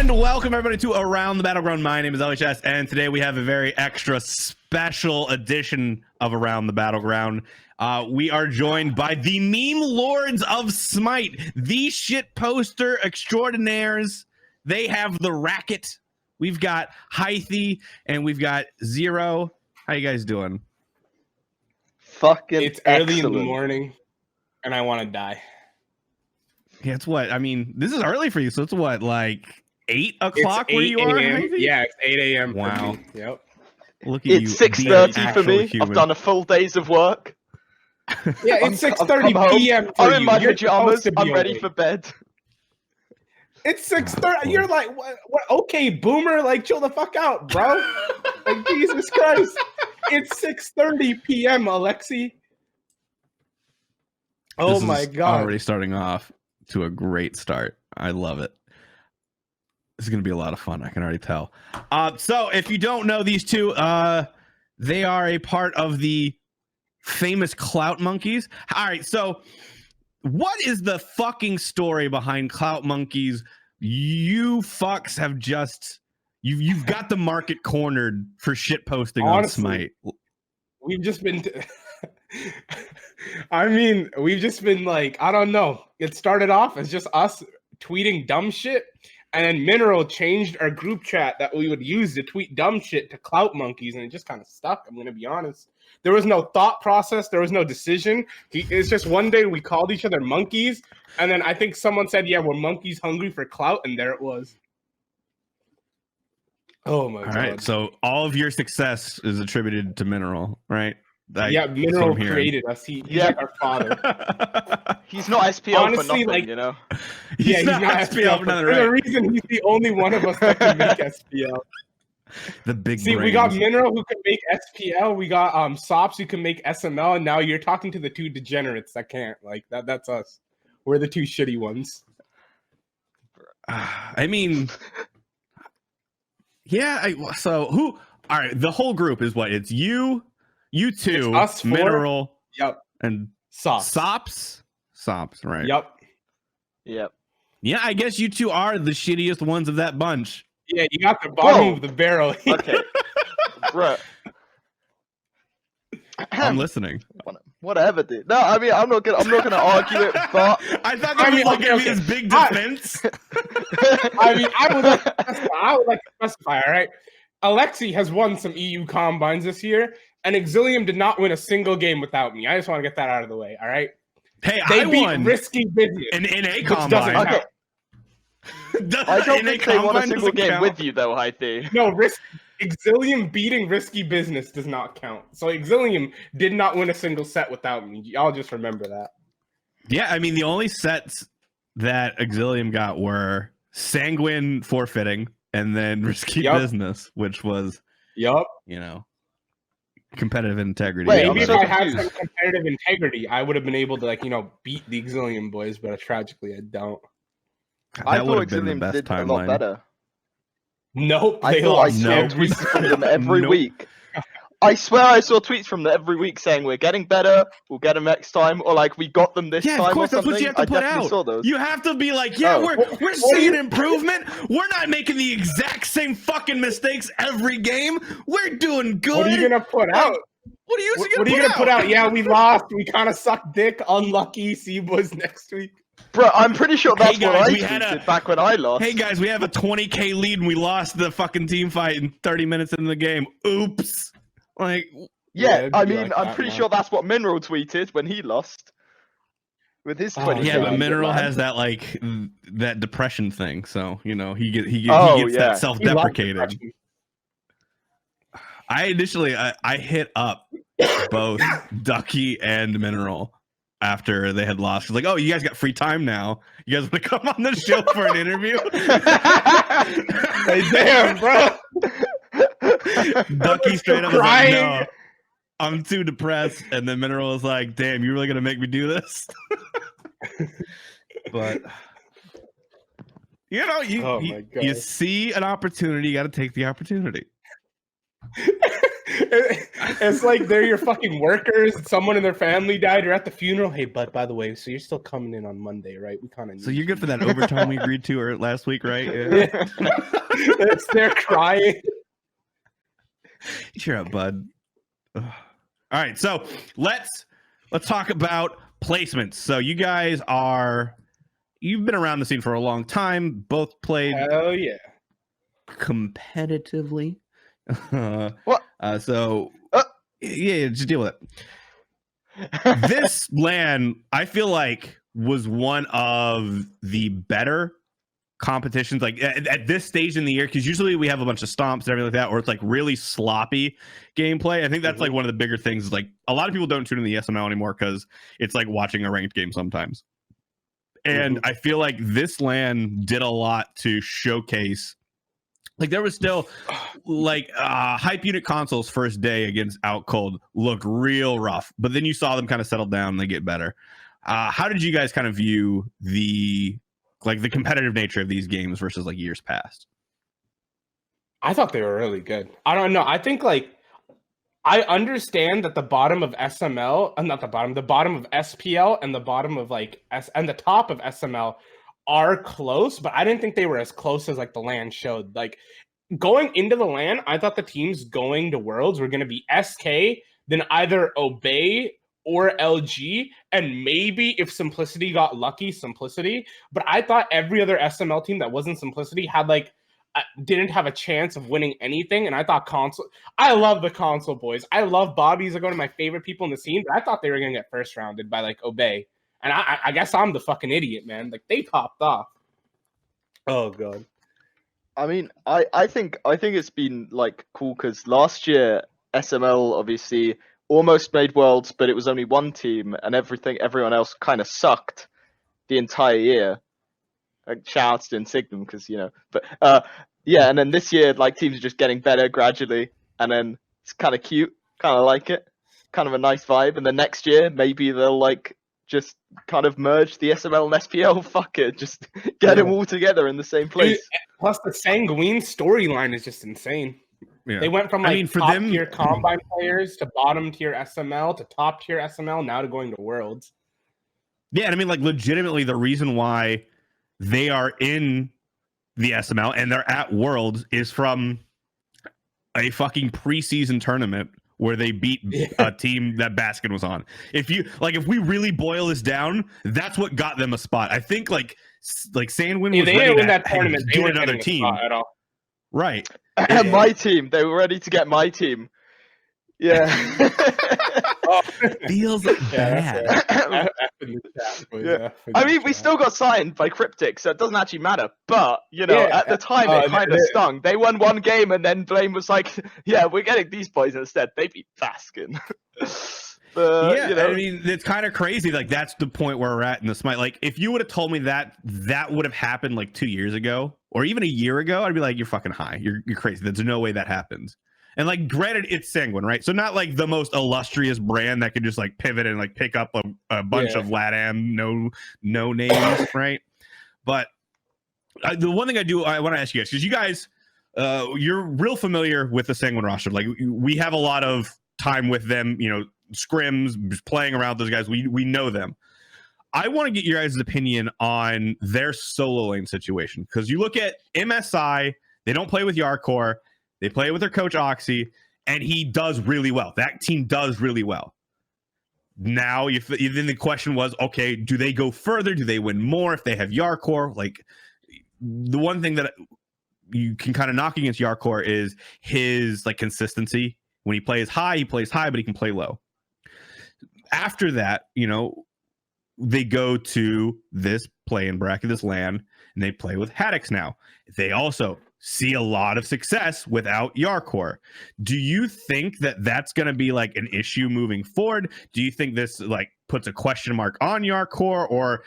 And welcome everybody to Around the Battleground. My name is LHS, and today we have a very extra special edition of Around the Battleground. We are joined by the meme lords of Smite, the shit poster extraordinaires. They have the racket. We've got Haithi and we've got Zearoe. How you guys doing? Fucking It's early excellent. in the morning, and I want to die. Yeah, it's what? I mean, this is early for you, so it's what, like 8 o'clock where you are? Haithi? Yeah, it's 8 a.m. Wow. For me. Yep. Look at you. It's being an 6:30 for actual me. human. I've done a full day's of work. Yeah, I'm- it's I've come 6:30 home. p.m. for I'm in you. my You're pajamas. supposed to be I'm ready awake. for bed. It's 6:30. You're like, what? Okay, boomer. Like, chill the fuck out, bro. Like, Jesus Christ. It's 6:30 p.m., Alexi. Oh This my is god. Already starting off to a great start. I love it. This is going to be a lot of fun. I can already tell. So if you don't know these two, they are a part of the famous Clout monkeys. All right. So what is the fucking story behind Clout monkeys? You fucks have just, you've got the market cornered for shit posting Honestly, on Smite. We've just been I mean, we've just been like, I don't know. It started off as just us tweeting dumb shit, and then Mineral changed our group chat that we would use to tweet dumb shit to Clout monkeys, and it just kind of stuck. I'm gonna be honest. There was no thought process. There was no decision. It's just one day we called each other monkeys, and then I think someone said, "Yeah, we're monkeys hungry for clout," and there it was. Oh my god! All right. So all of your success is attributed to Mineral, right? Yeah, Mineral created us. He's like our father. He's not SPL Honestly, for nothing, like- you know. He's not SPL. for nothing, There's a right? reason he's the only one of us that can make SPL. The big See, brains. we got Mineral who can make SPL. We got Sops who can make SML. And now you're talking to the two degenerates that can't. Like that. That's us. We're the two shitty ones. I mean, yeah. So who? All right. The whole group is what? It's you two, It's us four. Mineral, Yep. and Sops. Sops, right? Yep. Yep. Yeah, I guess you two are the shittiest ones of that bunch. Yeah, you got the bottom Whoa. of the barrel. Okay. Bruh. I'm listening. Whatever, dude. No, I mean I'm not gonna argue it, but I thought I that mean, was gonna be okay. this big defense. I mean, I would like to specify. All right, Alexi has won some EU combines this year, and Exilium did not win a single game without me. I just want to get that out of the way. All right, Hey, they I beat won Risky Business, an NA which doesn't combine. count. Okay. Does I don't NA think they won a combine single doesn't game count? with you though, Haithi. No, Exilium beating Risky Business does not count. So Exilium did not win a single set without me. Y'all just remember that. Yeah, I mean the only sets that Exilium got were Sanguine forfeiting and then Risky Yup. Business, which was, Yup. you know, competitive integrity. Wait, Maybe if so I had confused. some competitive integrity, I would have been able to, beat the Exilium boys, but tragically I don't. I That would thought have been the Exilium best did a lot timeline. better. Nope, I they thought I lost saw every tweets from them every Nope. week. I swear I saw tweets from them every week saying we're getting better, we'll get them next time, or like we got them this Yeah, time of course, or that's something. what you have to I put definitely out. saw those. You have to be like, yeah, Oh. we're seeing improvement. We're not making the exact same fucking mistakes every game. We're doing good. What are you gonna put out? What are you What are you gonna put out? Yeah, we lost. We kind of sucked dick. Unlucky. See you boys next week. Bro, I'm pretty sure that's Hey, what guys, I we had tweeted back when I lost. Hey guys, we have a 20k lead and we lost the fucking team fight in 30 minutes into the game. Oops. Like, Yeah, it'd I be mean, like I'm that, pretty man. sure that's what Mineral tweeted when he lost. With his Oh, 20. yeah, but God. Mineral has that like that depression thing, so you know he gets Oh, that yeah. He loves self-deprecating. depression. I initially I hit up both Ducky and Mineral after they had lost. Like, oh, you guys got free time now. You guys want to come on the show for an interview? Hey, damn, bro. Ducky straight up was like, Crying. no, I'm too depressed. And then Mineral was like, damn, you really gonna make me do this? But you know, Oh my God. you see an opportunity, you got to take the opportunity. It's like they're your fucking workers. Someone in their family died. You're at the funeral. Hey, bud, by the way, so you're still coming in on Monday, right? We kind of So you're good for that overtime we agreed to last week, right? Yeah. It's they're crying. Cheer up, bud. Ugh. All right, so let's talk about placements. So you guys you've been around the scene for a long time. Both played Hell yeah. competitively. What? So yeah, just deal with it. This LAN, I feel like, was one of the better competitions, like at this stage in the year, because usually we have a bunch of stomps and everything like that, or it's like really sloppy gameplay. I think that's like one of the bigger things. Is like a lot of people don't tune in the SML anymore because it's like watching a ranked game sometimes. And I feel like this LAN did a lot to showcase. Like there was still like hype unit consoles first day against Out Cold looked real rough, but then you saw them kind of settle down and they get better. How did you guys kind of view the competitive nature of these games versus like years past? I thought they were really good. I don't know. I think like I understand that the bottom of SML, the bottom of SPL and the bottom of like and the top of SML are close, but I didn't think they were as close as like the LAN showed. Like going into the LAN, I thought the teams going to Worlds were going to be SK, then either Obey or LG, and maybe if Simplicity got lucky, Simplicity. But I thought every other SML team that wasn't Simplicity had like didn't have a chance of winning anything. And I thought console. I love the console boys. I love Bobby's. They're one of my favorite people in the scene. But I thought they were gonna get first rounded by like Obey. And I guess I'm the fucking idiot, man. Like they popped off. Oh god. I mean, I think it's been like cool because last year SML obviously almost made Worlds, but it was only one team, and everyone else kind of sucked the entire year. Like, shout outs to Insignum because but yeah, and then this year like teams are just getting better gradually, and then it's kind of cute, kind of like it, kind of a nice vibe. And then next year maybe they'll like just kind of merge the SML and SPL. Fuck it, just get them all together in the same place. Dude, plus the Sanguine storyline is just insane. Yeah. They went from like for top them, tier Combine players to bottom tier SML to top tier SML, now to going to Worlds. Yeah, and I mean, like, legitimately, the reason why they are in the SML and they're at Worlds is from a fucking preseason tournament where they beat a team that Baskin was on. If we really boil this down, that's what got them a spot. I think like Sandwin was they ready didn't win to that tournament. They get weren't another getting a team spot at all. Right. My team, they were ready to get my team. Yeah. Feels bad. I mean, we still got signed by Cryptic, so it doesn't actually matter. But, at the time, it kind of stung. They won one game, and then Blame was like, yeah, we're getting these boys instead. They beat Baskin. I mean, it's kind of crazy. Like, that's the point where we're at in the Smite. Like, if you would have told me that would have happened, like, 2 years ago, or even a year ago, I'd be like, you're fucking high. You're crazy. There's no way that happens. And like, granted, it's Sanguine, right? So not like the most illustrious brand that could just like pivot and like pick up a bunch of LATAM no names, right? But the one thing I want to ask you guys, because you guys, you're real familiar with the Sanguine roster. Like we have a lot of time with them, scrims, playing around those guys. We know them. I want to get your guys' opinion on their solo lane situation, because you look at MSI, they don't play with Yarkor. They play with their coach Oxy, and he does really well. That team does really well. Now, then the question was, okay, do they go further? Do they win more if they have Yarkor? Like, the one thing that you can kind of knock against Yarkor is his like consistency. When he plays high, but he can play low. After that, they go to this play-in bracket, this LAN, and they play with Haddix now. They also see a lot of success without Yarkor. Do you think that that's going to be like an issue moving forward? Do you think this like puts a question mark on Yarkor, or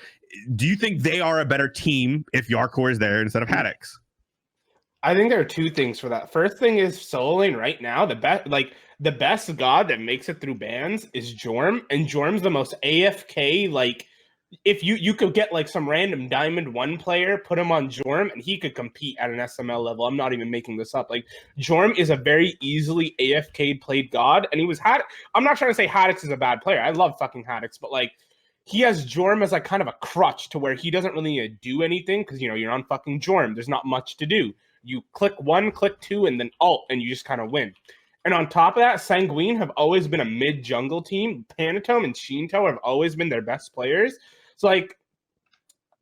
do you think they are a better team if Yarkor is there instead of Haddix? I think there are two things for that. First thing is solo lane right now. The best god that makes it through bans is Jorm, and Jorm's the most AFK if you could get like some random Diamond 1 player, put him on Jorm, and he could compete at an SML level. I'm not even making this up. Like Jorm is a very easily AFK played god, and I'm not trying to say Haddix is a bad player. I love fucking Haddix, but like he has Jorm as like kind of a crutch to where he doesn't really need to do anything because you're on fucking Jorm. There's not much to do. You click 1, click 2, and then ult, and you just kind of win. And on top of that, Sanguine have always been a mid jungle team. Panatome and Shinto have always been their best players. So like,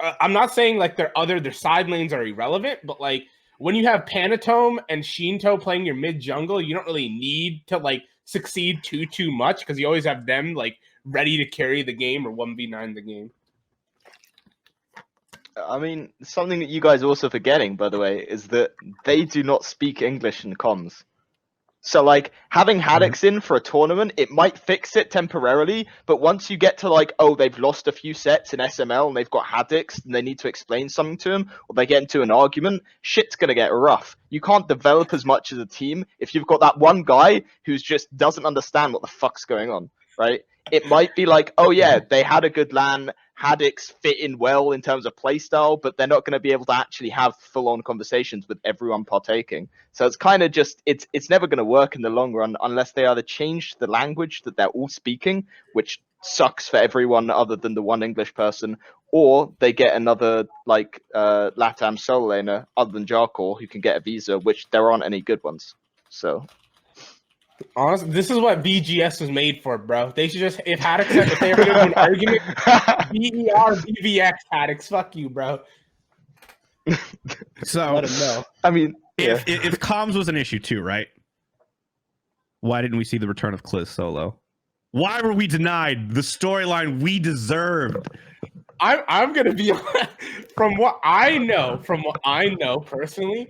I'm not saying like their side lanes are irrelevant, but like when you have Panatome and Shinto playing your mid jungle, you don't really need to like succeed too much because you always have them like ready to carry the game or 1v9 the game. I mean, something that you guys are also forgetting, by the way, is that they do not speak English in comms. So, like, having Haddix in for a tournament, it might fix it temporarily, but once you get to, like, oh, they've lost a few sets in SML and they've got Haddix and they need to explain something to him, or they get into an argument, shit's gonna get rough. You can't develop as much as a team if you've got that one guy who's just doesn't understand what the fuck's going on, right? It might be like, oh yeah, they had a good LAN, Haddix fit in well in terms of playstyle, but they're not going to be able to actually have full-on conversations with everyone partaking. So it's kind of just, it's never going to work in the long run unless they either change the language that they're all speaking, which sucks for everyone other than the one English person, or they get another like LATAM solo laner other than Jarkor who can get a visa, which there aren't any good ones. So honestly, this is what VGS was made for, bro. They should just, if Haddix, if they ever get into an argument, BER, BVX, Haddix, fuck you, bro. So let him know. I mean, if comms was an issue too, right? Why didn't we see the return of Kliz solo? Why were we denied the storyline we deserved? I'm gonna be from what I know personally.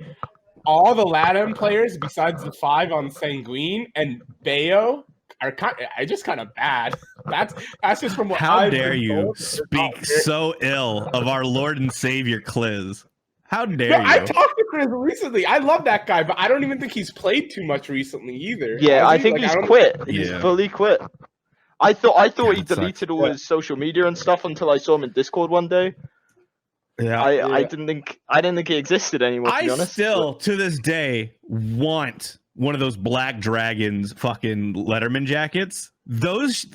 All the LATAM players, besides the 5 on Sanguine and Bayo, are kind of bad. That's just from what. How dare you speak so ill of our Lord and Savior Kliz? How dare you? I talked to Chris recently. I love that guy, but I don't even think he's played too much recently either. Yeah, I think he's quit. He's fully quit. I thought he deleted all his social media and stuff until I saw him in Discord one day. Yeah, I didn't think he existed anymore. To be honest, still to this day want one of those Black Dragons fucking Letterman jackets. Those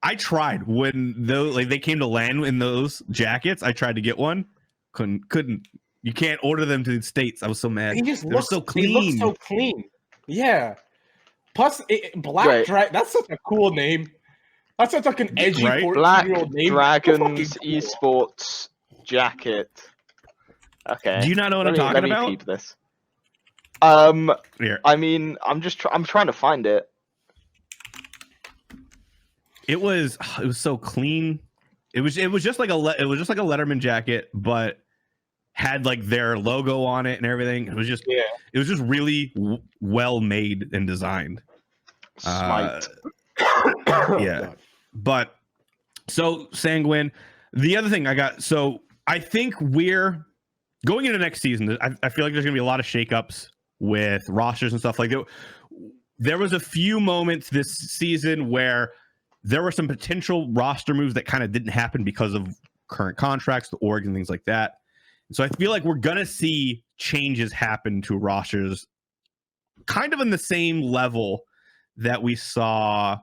I tried when they came to land in those jackets. I tried to get one, couldn't. You can't order them to the States. I was so mad. They're so clean. He looks so clean. Yeah. Plus, Black Dragon. That's such a cool name. That's such like an edgy 14-year-old name. Black Dragons Esports jacket. Okay. Do you not know what I'm talking about? Let me peep this. Here. I mean, I'm trying to find it. It was so clean. It was just like a Letterman jacket, but had like their logo on it and everything. It was just really well made and designed. Smite. Yeah. But so Sanguine, the other thing I got, so I think we're going into next season. I feel like there's gonna be a lot of shakeups with rosters and stuff like that. There was a few moments this season where there were some potential roster moves that kind of didn't happen because of current contracts, the org and things like that. So I feel like we're gonna see changes happen to rosters kind of in the same level that we saw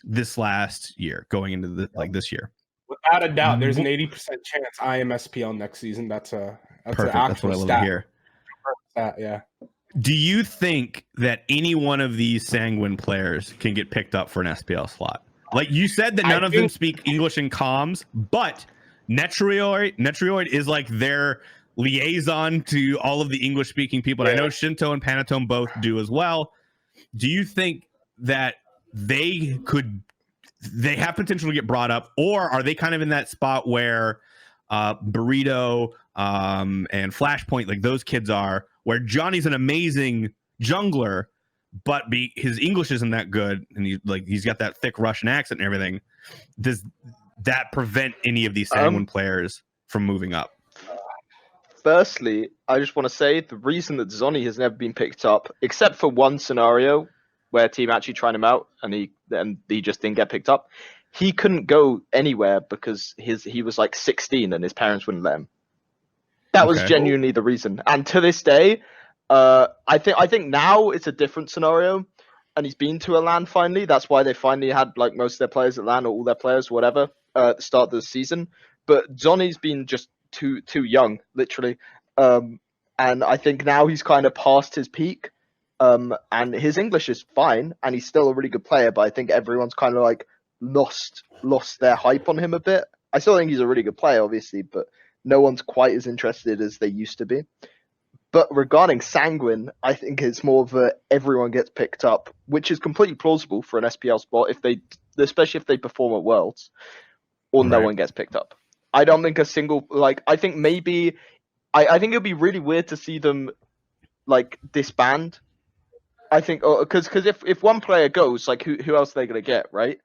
this last year going into this year. Without a doubt, there's an 80% chance I am SPL next season. That's perfect. That's what I love to hear. Yeah. Do you think that any one of these Sanguine players can get picked up for an SPL slot? Like you said that none of them speak English in comms, but Netrioid is like their liaison to all of the English-speaking people. And I know Shinto and Panatome both do as well. Do you think that they have potential to get brought up, or are they kind of in that spot where Burrito and Flashpoint, like those kids are, where Johnny's an amazing jungler, but his English isn't that good, and he's got that thick Russian accent and everything? Does that prevent any of these Sanguine players from moving up? Firstly, I just want to say the reason that Zonny has never been picked up, except for one scenario where a team actually tried him out and he just didn't get picked up, he couldn't go anywhere because he was like 16 and his parents wouldn't let him. That was Okay. genuinely the reason. And to this day, I think now it's a different scenario, and he's been to a LAN finally. That's why they finally had like most of their players at LAN or all their players, whatever, at the start of the season. But Johnny's been just too young, literally. And I think now he's kind of past his peak. And his English is fine, and he's still a really good player. But I think everyone's kind of like lost their hype on him a bit. I still think he's a really good player, obviously, but no one's quite as interested as they used to be. But regarding Sanguine, I think it's more of a everyone gets picked up, which is completely plausible for an SPL spot especially if they perform at Worlds, or no Right. one gets picked up. I don't think a single I think maybe I think it'd be really weird to see them like disband. I think because if one player goes, like who else are they gonna get, right?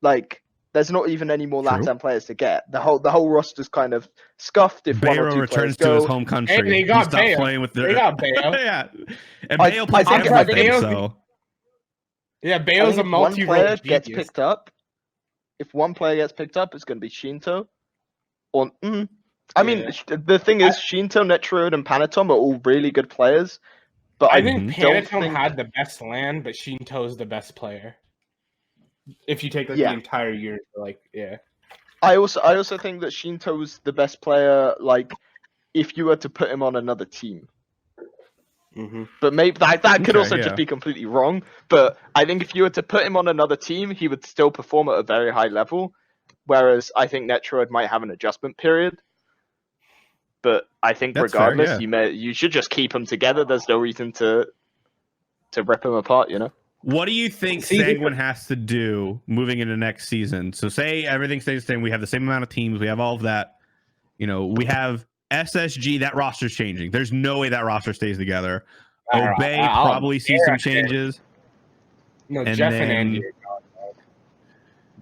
Like there's not even any more True. LATAM players to get. The whole roster's kind of scuffed if one or Bayo two returns players to go. his home country. Hey, they He got stopped Bayo. playing with They got Bayo. yeah, and I- Bayo I plays think- everything. Bayo's- So Yeah, I Bayo's think a if one player multi-role gets genius. picked up, if one player gets picked up, it's going to be Shinto. Or I mean, Yeah. the thing is, Shinto, Netroid, and Panatom are all really good players. But I think don't Panatom think- had the best land, but Shinto's the best player. If you take like Yeah. the entire year, like yeah. I also think that Shinto's the best player. Like, if you were to put him on another team. Mm-hmm. But maybe that could Okay, also yeah. just be completely wrong. But I think if you were to put him on another team, he would still perform at a very high level. Whereas I think Netroid might have an adjustment period. But I think That's fair, regardless, yeah. you should just keep them together. There's no reason to rip them apart, you know? what do you think See, Sanguine has to do moving into next season? So say everything stays the same. We have the same amount of teams. We have all of that. You know, we have SSG. That roster's changing. There's no way that roster stays together. Obey probably see some changes. No, And Jeff then- and Andy.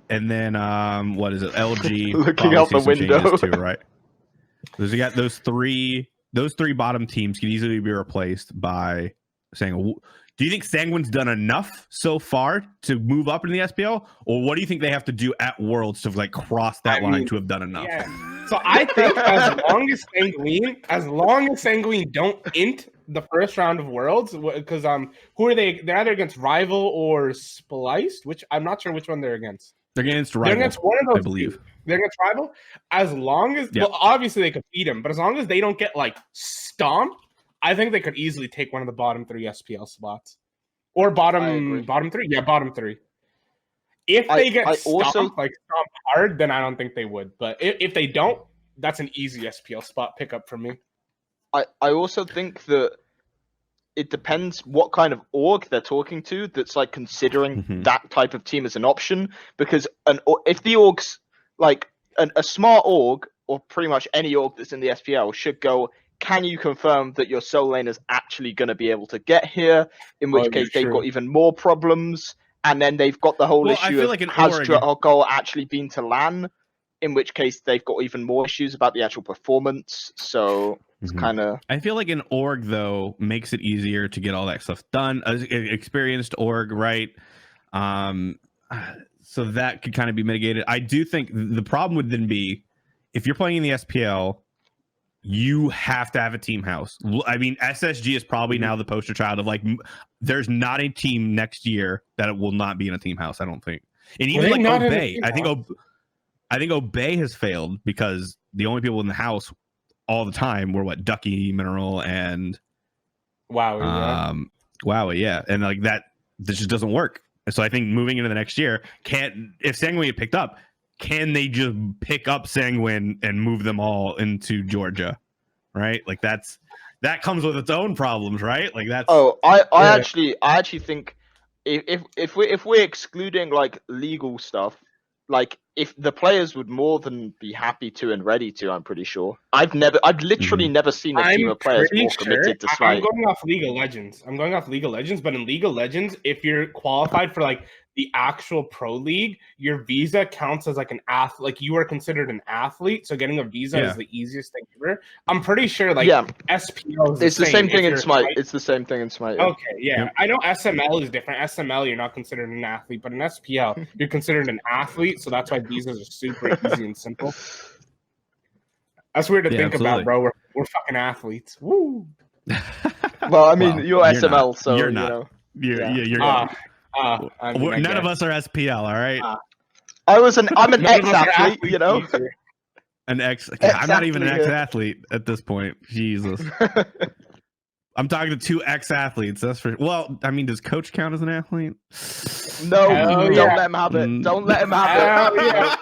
And then what is it? LG Looking probably out see the some changes window. too, right? Because you got those three bottom teams could easily be replaced by saying, do you think Sanguine's done enough so far to move up in the SPL, or what do you think they have to do at Worlds to like cross that line to have done enough? Yeah. So I think as long as Sanguine don't int the first round of Worlds, because who are they? They're either against Rival or Spliced, which I'm not sure which one they're against. They're against They're Rival, against one of those. I believe. Two. They're against Rival. As long as, Yeah. well, obviously they could beat them, but as long as they don't get like stomped, I think they could easily take one of the bottom 3 SPL spots, or I bottom agree. 3. Yeah, bottom 3. If I- they get I stomped, also- like stomped hard, then I don't think they would. But if they don't, that's an easy SPL spot pickup for me. I also think that it depends what kind of org they're talking to that's like considering Mhm. that type of team as an option. Because if the org's like a smart org, or pretty much any org that's in the SPL should go, can you confirm that your soul lane is actually going to be able to get here? In which Oh, case yeah, they've true. got even more problems. And then they've got the whole Well, I issue feel of like an has org- Drago actually been to LAN? In which case they've got even more issues about the actual performance. So it's Mhm. kind of... I feel like an org though makes it easier to get all that stuff done. An experienced org, right? So that could kind of be mitigated. I do think the problem would then be if you're playing in the SPL, you have to have a team house. I mean, SSG is probably now the poster child of like, there's not a team next year that it will not be in a team house. I don't think, and Were even they like not in a Obey, team I think Obey has failed because the only people in the house all the time were what Ducky, Mineral, and Wow. Yeah. Wowie, yeah, and like that, this just doesn't work. And so I think moving into the next year, if Sanguine get picked up, can they just pick up Sanguine and move them all into Georgia, right? Like that comes with its own problems, right? Like that's I Yeah. actually think if we're excluding like legal stuff, like if the players would more than be happy to and ready to, I'm pretty sure. I've literally never seen a team I'm of players pretty more sure. committed to I'm Smite. going off League of Legends. But in League of Legends, if you're qualified for like the actual pro league, your visa counts as like an athlete. Like you are considered an athlete, so getting a visa is the easiest thing ever. I'm pretty sure like SPL is It's the same thing in you're Smite. It's the same thing in Smite. Yeah. Okay, yeah. I know SML is different. SML, you're not considered an athlete, but in SPL, you're considered an athlete, so that's why visas are super easy and simple. That's weird to think about, bro. We're fucking athletes. Woo! Well, I mean, you're SML, not. so you're you not. know. You're none of us are SPL, all right? I'm an ex-athlete, you know? An I'm not even an ex-athlete at this point. Jesus. I'm talking to 2 ex-athletes. That's for well. I mean, does Coach count as an athlete? No, don't let him have it. Don't let him have it.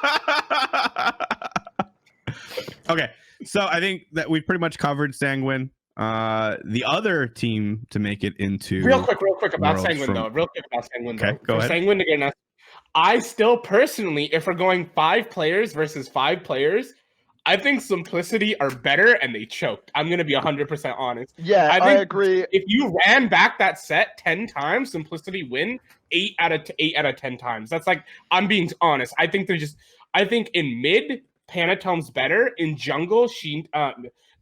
Okay, so I think that we've pretty much covered Sanguine. The other team to make it into real quick about Sanguine though. Okay, go ahead. Sanguine again. I still personally, if we're going 5 players versus 5 players, I think Simplicity are better and they choked. I'm gonna be 100% honest. Yeah, I agree. If you ran back that set 10 times, Simplicity win 8 out of 10 times. That's like I'm being honest. I think in mid Panatome's better. In jungle,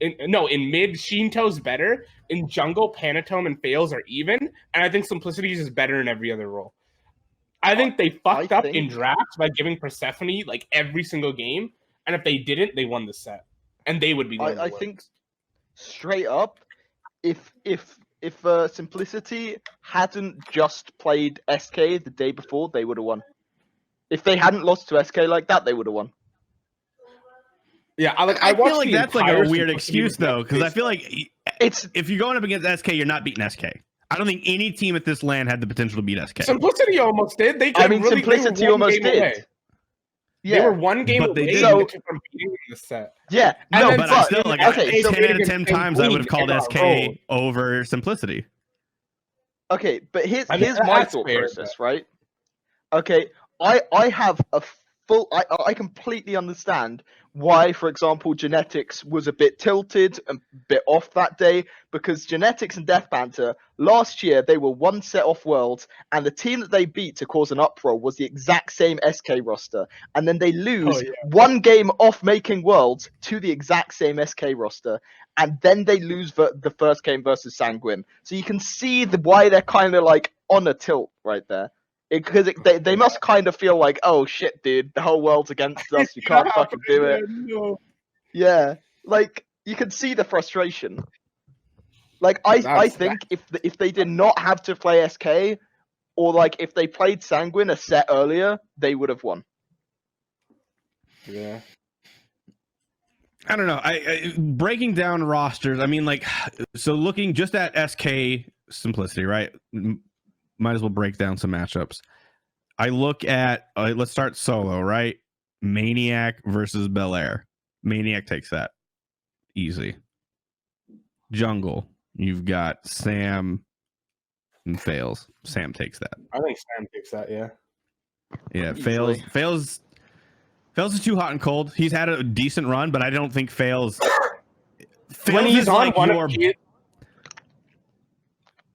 in mid Shinto's better. In jungle, Panatome and Fails are even, and I think Simplicity is better in every other role. I think they fucked up in drafts by giving Persephone like every single game. And if they didn't, they won the set, and they would be. I think straight up, if Simplicity hadn't just played SK the day before, they would have won. If they hadn't lost to SK like that, they would have won. Yeah, I feel like that's like a weird excuse though, because I feel like if you're going up against SK, you're not beating SK. I don't think any team at this LAN had the potential to beat SK. Simplicity almost did. Simplicity almost did. Away. Yeah. They were one game away from beating the set. Yeah, but I still 10 out of 10 times I would have called SK over Simplicity. Okay, but here's my thought process, right? Okay, I have a full. I completely understand why, for example, Genetics was a bit tilted and a bit off that day, because Genetics and Death Panther last year they were 1 set off Worlds, and the team that they beat to cause an uproar was the exact same SK roster, and then they lose 1 game off making Worlds to the exact same SK roster, and then they lose the first game versus Sanguine. So you can see why they're kind of like on a tilt right there. Because they must kind of feel like, oh shit, dude, the whole world's against us. You can't fucking do it. No. Yeah, like you can see the frustration. Like I think if they did not have to play SK, or like if they played Sanguine a set earlier, they would have won. Yeah. I don't know. I breaking down rosters. I mean, like, so looking just at SK Simplicity, right? Might as well break down some matchups. I look at let's start solo, right? Maniac versus Bel Air. Maniac takes that easy. Jungle, you've got Sam and Fails. Sam takes that. I think Sam takes that. Yeah. Yeah. Fails is too hot and cold. He's had a decent run, but I don't think Fails. When he's on like one your...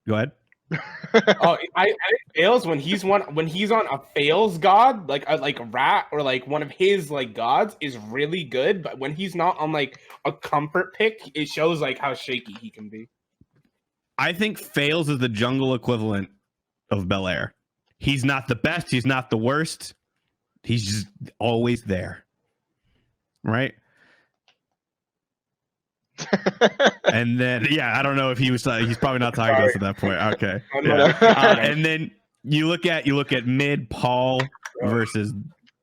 Go ahead. I think Fails when he's on a Fails god like a rat or like one of his like gods is really good, but when he's not on like a comfort pick, it shows like how shaky he can be. I think Fails is the jungle equivalent of Bel Air. He's not the best, he's not the worst, he's just always there, right? And then I don't know if he's probably not talking to us at that point. Okay. And then you look at mid Paul versus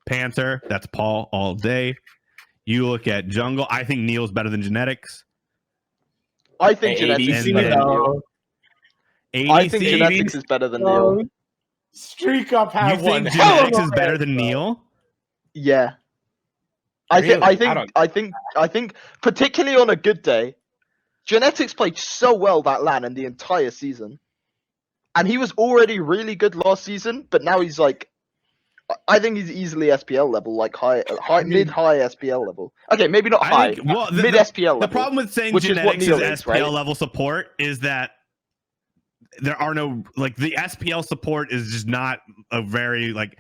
Panther. That's Paul all day. You look at jungle. I think Neil's better than Genetics. I think Genetics is better than Neil. I think Genetics is better than Neil. Streak up have one. You think Genetics is better than Neil? Yeah. I think particularly on a good day, Genetics played so well that LAN and the entire season. And he was already really good last season, but now he's like, I think he's easily SPL level, like mid-high SPL level. Okay, maybe not high, mid SPL level. The problem with saying Genetics is SPL level support is that there are no like the SPL support is just not a very like.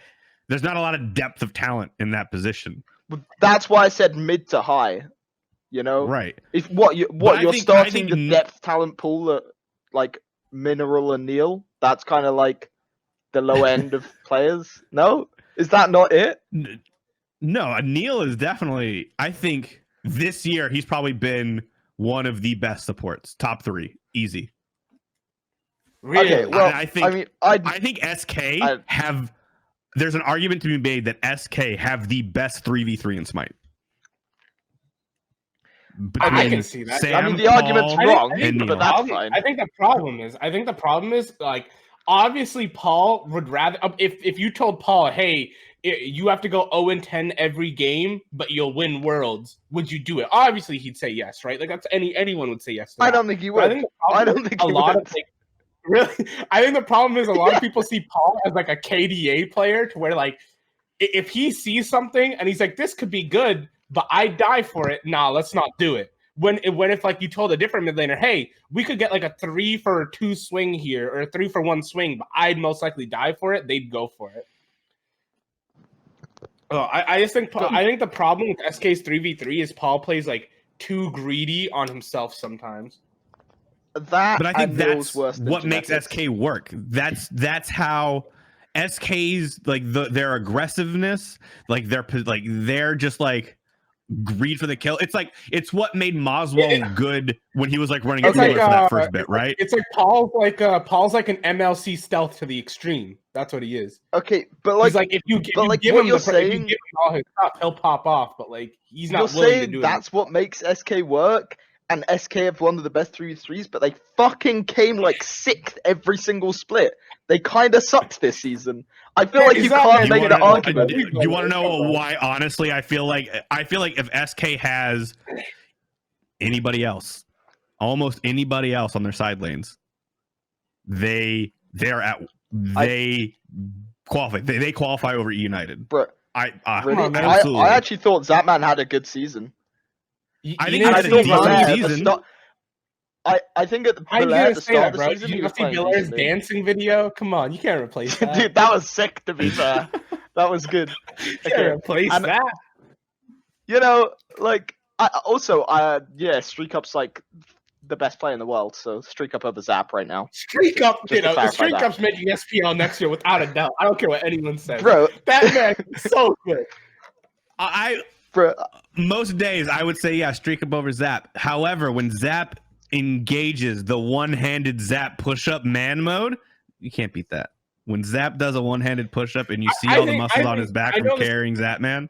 There's not a lot of depth of talent in that position. That's why I said mid to high. You know, Right? if But you're I starting think the depth talent pool at like Mineral and Neil, that's kind of like the low end of players. No, is that not it? No, Neil is definitely. I think this year he's probably been one of the best supports, top 3, easy. Really? Okay, well, I think I think SK I- have. There's an argument to be made that SK have the best 3v3 in Smite. I can see that. Sam, I mean, the argument's Paul, wrong, and Neil. but that's fine. I think the problem is like obviously Paul would rather if you told Paul, hey, you have to go 0-10 every game, but you'll win worlds. Would you do it? Obviously, he'd say yes, right? Like that's anyone would say yes. To I that. don't think he But would. I don't think a he lot would. of like, really. I think the problem is a lot of people see Paul as like a KDA player, to where like if he sees something and he's like, this could be good, but I die for it. Nah, let's not do it. When if like you told a different mid laner, hey, we could get like a 3-for-2 swing here or a 3-for-1 swing, but I'd most likely die for it, they'd go for it. Oh, I think the problem with SK's 3v3 is Paul plays like too greedy on himself sometimes. That, But I think and that's Neil's worse than what makes genetics. SK work. That's how SK's like their aggressiveness, like they're just like greed for the kill. It's what made Moswell good when he was like running It's into like, for that first bit, right? It's like Paul's like an MLC stealth to the extreme. That's what he is. Okay, but like, He's like if you give what him you're if you saying, give him all his stuff, he'll pop off. But like he's you're not willing to saying do it. that's what makes SK work, and SK have one of the best 3v3s, but they fucking came like 6th every single split. They kind of sucked this season. I feel like you can't make the argument. You want to know why? Honestly, I feel like if SK has anybody else, almost anybody else on their side lanes, they qualify. They qualify over United. Bro, I really? absolutely. I actually thought Zapman had a good season. I think you he know, had a thought decent Belair at the season. start- I think at the, How you Belair gonna at the say start that, of bro? the season, You he not was see playing Belair's decently. dancing video? Come on, you can't replace that. Dude, that was sick, to be fair. That was good. You can't replace And- that. You know, like, yeah, Streak Up's like the best player in the world, so Streak Up over Zap right now. Streak Up, Just to clarify Streak that. Up's making SPL next year without a doubt. I don't care what anyone says. Bro, That man is so good. bro, Most days I would say yeah, streak up over Zap. However, when Zap engages the one-handed Zap push-up man mode, you can't beat that. When Zap does a one-handed push-up and you see all the muscles on his back from carrying Zap man.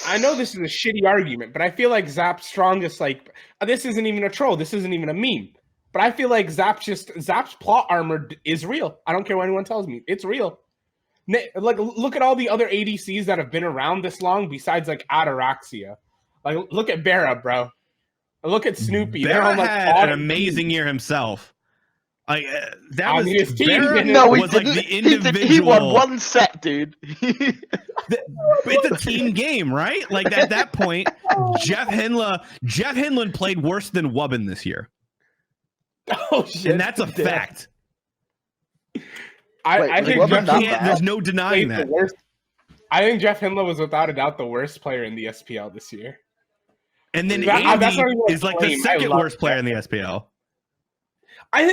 I know this is a shitty argument, but I feel like Zap's strongest, like, this isn't even a troll. This isn't even a meme. But I feel like Zap's plot armor is real. I don't care what anyone tells me. It's real. Like, look at all the other ADCs that have been around this long besides, like, Ataraxia. Like, look at Barra, bro. Look at Snoopy. They're Barra on, like, had an amazing year himself. Like that was his team Barra didn't. no, he was like didn't. the individual. He won one set, dude. It's a team game, right? Like at that point, Jeff Hinland played worse than Wubbin this year. Oh shit! And that's a fact. I Wait, think Wubbin Jeff not Hinland bad? There's no denying played that. the worst. I think Jeff Hinland was without a doubt the worst player in the SPL this year. And then That's Andy not even a is like the claim. I second love worst player that. in the SPL. I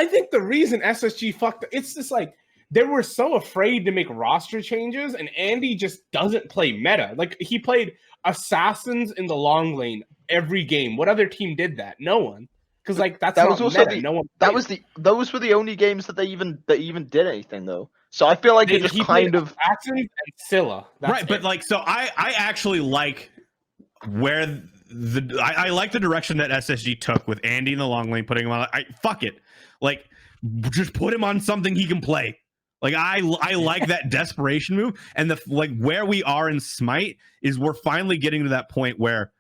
think the reason SSG fucked it's just like they were so afraid to make roster changes, and Andy just doesn't play meta. Like he played assassins in the long lane every game. What other team did that? No one. Because like that was also meta. No one. Those were the only games that they even did anything though. So I feel like it just He kind played of assassins and Scylla. That's Right, but it. like so I actually like where I like the direction that SSG took with Andy in the long lane, putting him on. Fuck it, like just put him on something he can play. Like I like that desperation move, and like where we are in Smite is we're finally getting to that point where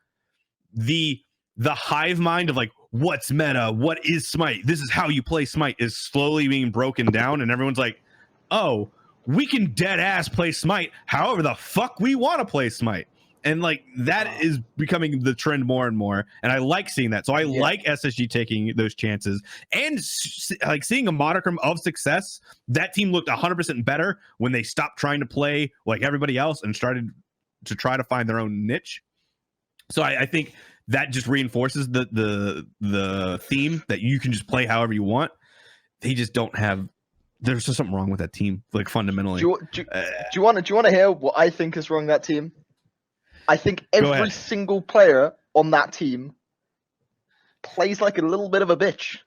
the hive mind of like what's meta, what is Smite, this is how you play Smite is slowly being broken down, and everyone's like, oh, we can dead ass play Smite however the fuck we want to play Smite. And like that is becoming the trend more and more, and I like seeing that. So I like SSG taking those chances and like seeing a modicum of success. That team looked 100% better when they stopped trying to play like everybody else and started to try to find their own niche. So I think that just reinforces the theme that you can just play however you want. They just don't have. There's just something wrong with that team, like fundamentally. Do you want to hear what I think is wrong with that team? I think every single player on that team plays like a little bit of a bitch.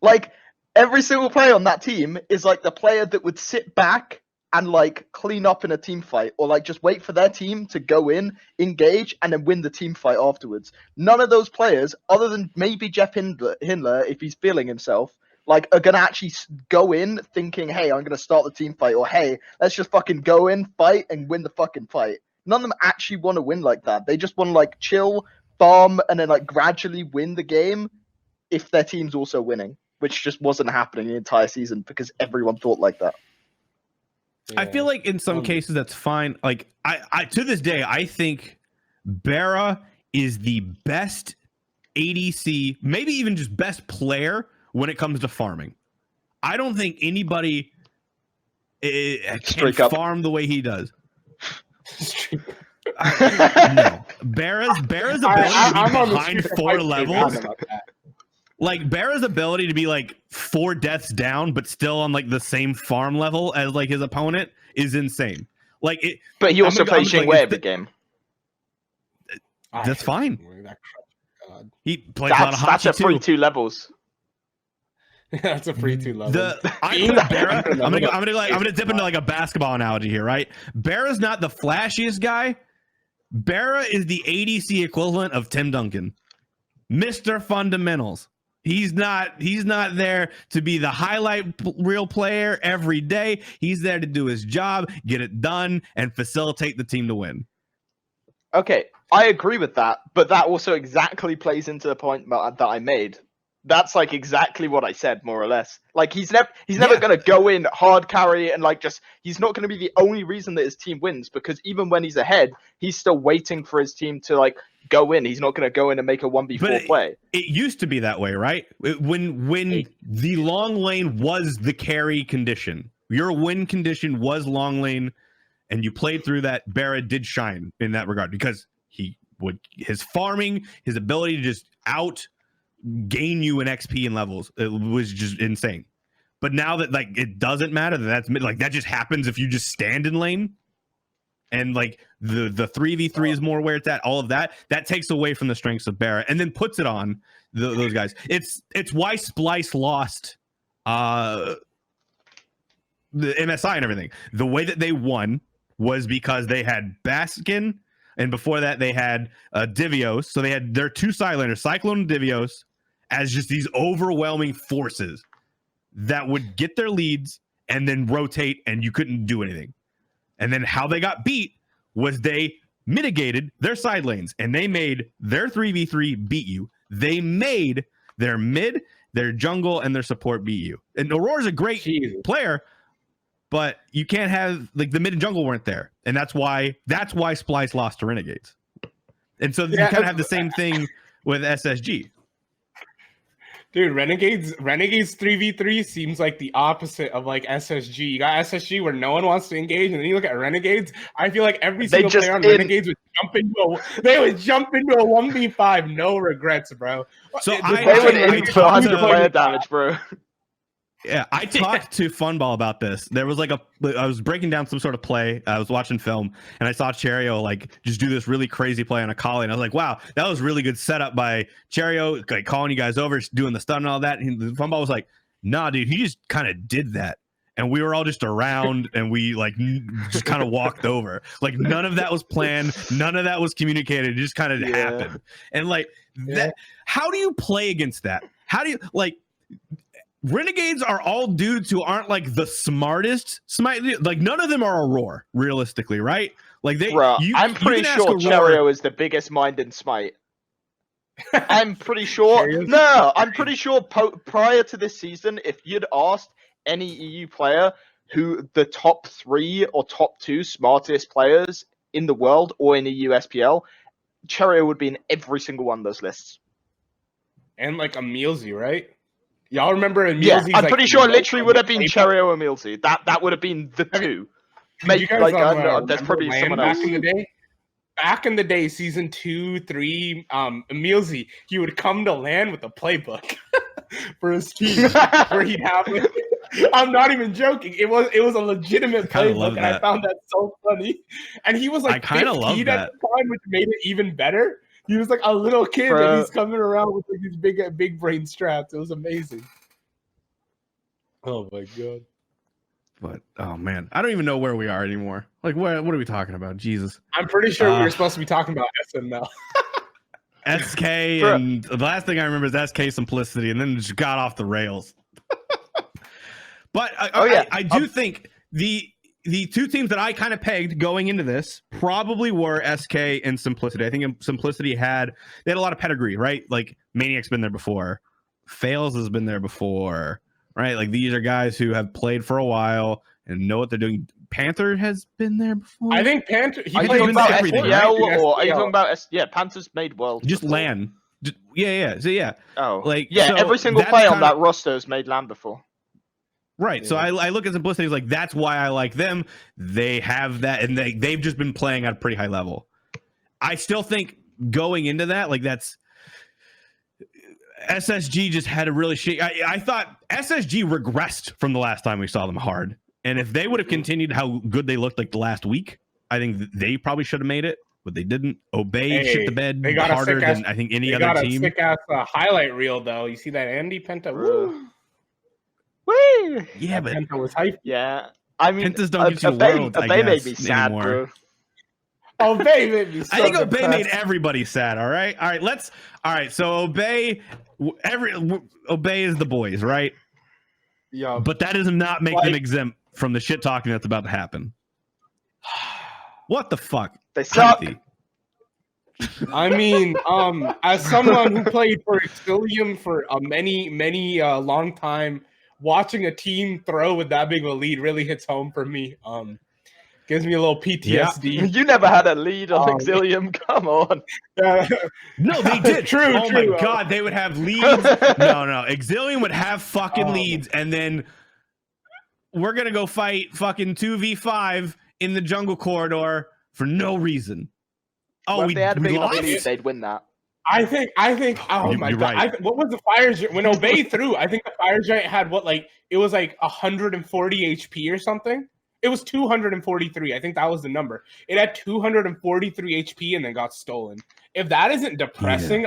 Like every single player on that team is like the player that would sit back and like clean up in a team fight, or like just wait for their team to go in, engage, and then win the team fight afterwards. None of those players, other than maybe Jeff Hindler, if he's feeling himself, like are gonna actually go in thinking, hey, I'm gonna start the team fight, or hey, let's just fucking go in, fight, and win the fucking fight. None of them actually want to win like that. They just want to like chill, farm, and then like gradually win the game if their team's also winning, which just wasn't happening the entire season because everyone thought like that. I feel like in some cases that's fine. Like I to this day, I think Bara is the best ADC, maybe even just best player when it comes to farming. I don't think anybody can farm the way he does. No, Bara's ability to be behind 4 levels. Like Bara's ability to be like 4 deaths down, but still on like the same farm level as like his opponent is insane. Like it, but he also plays Xing Wei every game. That's fine. He plays a lot of That's Haithi at 3-2 levels. That's a free 2 level. I put Bara. I'm gonna dip into like a basketball analogy here, right? Bara's not the flashiest guy. Bara is the ADC equivalent of Tim Duncan, Mr. Fundamentals. He's not there to be the highlight reel player every day. He's there to do his job, get it done, and facilitate the team to win. Okay, I agree with that, but that also exactly plays into the point that I made. That's like exactly what I said, more or less. Like he's never gonna go in hard carry and like just he's not gonna be the only reason that his team wins, because even when he's ahead, he's still waiting for his team to like go in. He's not gonna go in and make a 1v4 play. It used to be that way, right? When the long lane was the carry condition, your win condition was long lane, and you played through that. Bara did shine in that regard because his farming, his ability to just gain you in XP and levels, it was just insane. But now that like it doesn't matter, that just happens if you just stand in lane, and like the 3v3 is more where it's at. All of that takes away from the strengths of Bara and then puts it on those guys. It's why Splice lost the MSI and everything. The way that they won was because they had Baskin, and before that they had Divios. So they had their 2 sideliners, Cyclone and Divios, as just these overwhelming forces that would get their leads and then rotate, and you couldn't do anything. And then how they got beat was they mitigated their side lanes, and they made their 3v3 beat you. They made their mid, their jungle, and their support beat you. And Aurora's a great player, but you can't have like the mid and jungle weren't there, and that's why Splice lost to Renegades. And so you kind of have the same thing with SSG. Dude, Renegades 3v3 seems like the opposite of like SSG. You got SSG where no one wants to engage, and then you look at Renegades. I feel like every single player on Renegades would jump into a 1v5, no regrets, bro. So they would aim for 100 player damage, bro. Yeah, I talked to Funball about this. There was like I was breaking down some sort of play. I was watching film, and I saw Cherio like just do this really crazy play on a collie, and I was like, wow, that was really good setup by Cherio, like calling you guys over, doing the stun and all that. And Funball was like, nah, dude, he just kind of did that. And we were all just around, and we like just kind of walked over. Like none of that was planned. None of that was communicated. It just kind of happened. And like that, how do you play against that? How do you like? Renegades are all dudes who aren't like the smartest. Like none of them are Aurora, realistically, right? Like I'm pretty sure Cherio is the biggest mind in Smite. I'm pretty sure. No, I'm pretty sure prior to this season, if you'd asked any EU player who the top 3 or top 2 smartest players in the world or in EU SPL, Cherio would be in every single one of those lists. And like Emilzy, right? Y'all remember Emilzy's? Yeah, I'm pretty sure it literally would have been playbook? Cherio or Emilzy. That would have been the two. Did you guys, There's probably Land someone else. back in the day? Back in the day, season 2, 3, Emilzy, he would come to Land with a playbook for his team, where he'd have. I'm not even joking. It was a legitimate playbook, and I found that so funny. And he was like 15 at the time, which made it even better. He was like a little kid, and he's coming around with like these big brain straps. It was amazing. Oh my god. But oh man, I don't even know where we are anymore. Like, what are we talking about? Jesus. I'm pretty sure we were supposed to be talking about SML. SK, and the last thing I remember is SK Simplicity, and then it just got off the rails. But I do think the two teams that I kind of pegged going into this probably were SK and Simplicity. I think Simplicity they had a lot of pedigree, right? Like Maniac's been there before, Fails has been there before. Right, like these are guys who have played for a while and know what they're doing. Panther has been there before. I think Panther. Are you talking about SPL or are you talking about Panther's made world? Just before. LAN. So yeah. Oh, like yeah. So every single player on that roster has made LAN before. Right. Yeah. So I look at Simplicity like that's why I like them. They have that, and they've just been playing at a pretty high level. I still think going into that, like that's. SSG just had a really shit. I thought SSG regressed from the last time we saw them hard. And if they would have continued how good they looked like the last week, I think they probably should have made it, but they didn't. Obey shit the bed harder than I think any other team. They got a sick-ass highlight reel, though. You see that Andy Penta? Woo! Woo! Yeah, but Penta was hype. Yeah. I mean, Pentas don't get you worlds, I guess, made me sad, anymore. bro. Obey made me so I think depressed. Obey made everybody sad, all right? All right, so Obey is the boys, right? Yeah. But that does not make them exempt from the shit talking that's about to happen. What the fuck? They suck. I mean, as someone who played for Exilium for a many long time, watching a team throw with that big of a lead really hits home for me. Gives me a little PTSD. Yeah. You never had a lead on Exilium. Come on. No, they did. True. My god, they would have leads. No. Exilium would have fucking leads, and then we're gonna go fight fucking 2v5 in the jungle corridor for no reason. Oh, well, if they had a big enough lead, they'd win that. I think. Oh my god! Right. What was the fire when Obey threw? I think the fire giant had it was like 140 HP or something. It was 243. I think that was the number. It had 243 HP and then got stolen. If that isn't depressing,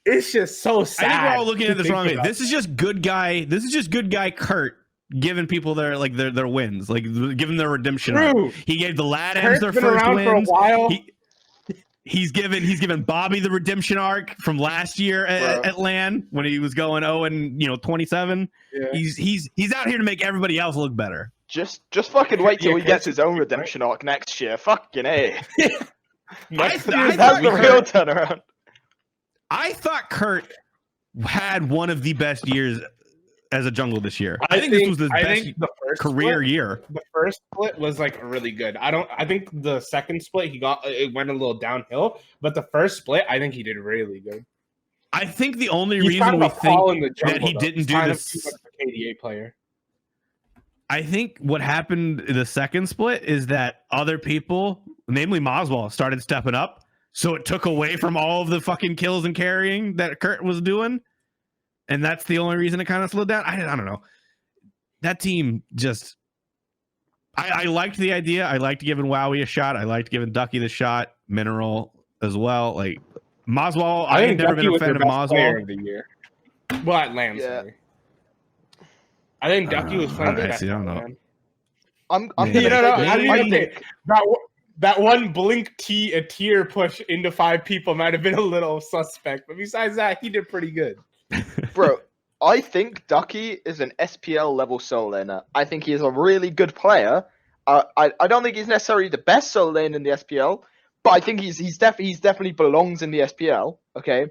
it's just so sad. I think we're all looking at this wrong way. This is just good guy. This is just good guy Kurt giving people their wins, like giving their redemption. True. He gave the Latins their first wins. For a while. He's given Bobby the redemption arc from last year at LAN when he was going 0-27. Yeah. He's out here to make everybody else look better. Just fucking wait till he gets his own redemption arc next year. Fucking A. That's the real turnaround. I thought Kurt had one of the best years as a jungle this year. I think this was his best career year. The first split was really good. I think the second split it went a little downhill, but the first split I think he did really good. I think the only reason we think that he didn't do this KDA player. I think what happened in the second split is that other people, namely Moswell, started stepping up, so it took away from all of the fucking kills and carrying that Kurt was doing. And that's the only reason it kind of slowed down. I don't know. That team just... I liked the idea. I liked giving Wowie a shot. I liked giving Ducky the shot. Mineral as well. Like, Moswell, I ain't never been a fan of Moswell. Of the year. Well, at LAN, sorry. I think Ducky was playing the best. I don't know. I think that one blink a tier push into 5 people might have been a little suspect. But besides that, he did pretty good. Bro, I think Ducky is an SPL level solo laner. I think he is a really good player. I don't think he's necessarily the best solo laner in the SPL, but I think he's definitely belongs in the SPL. Okay,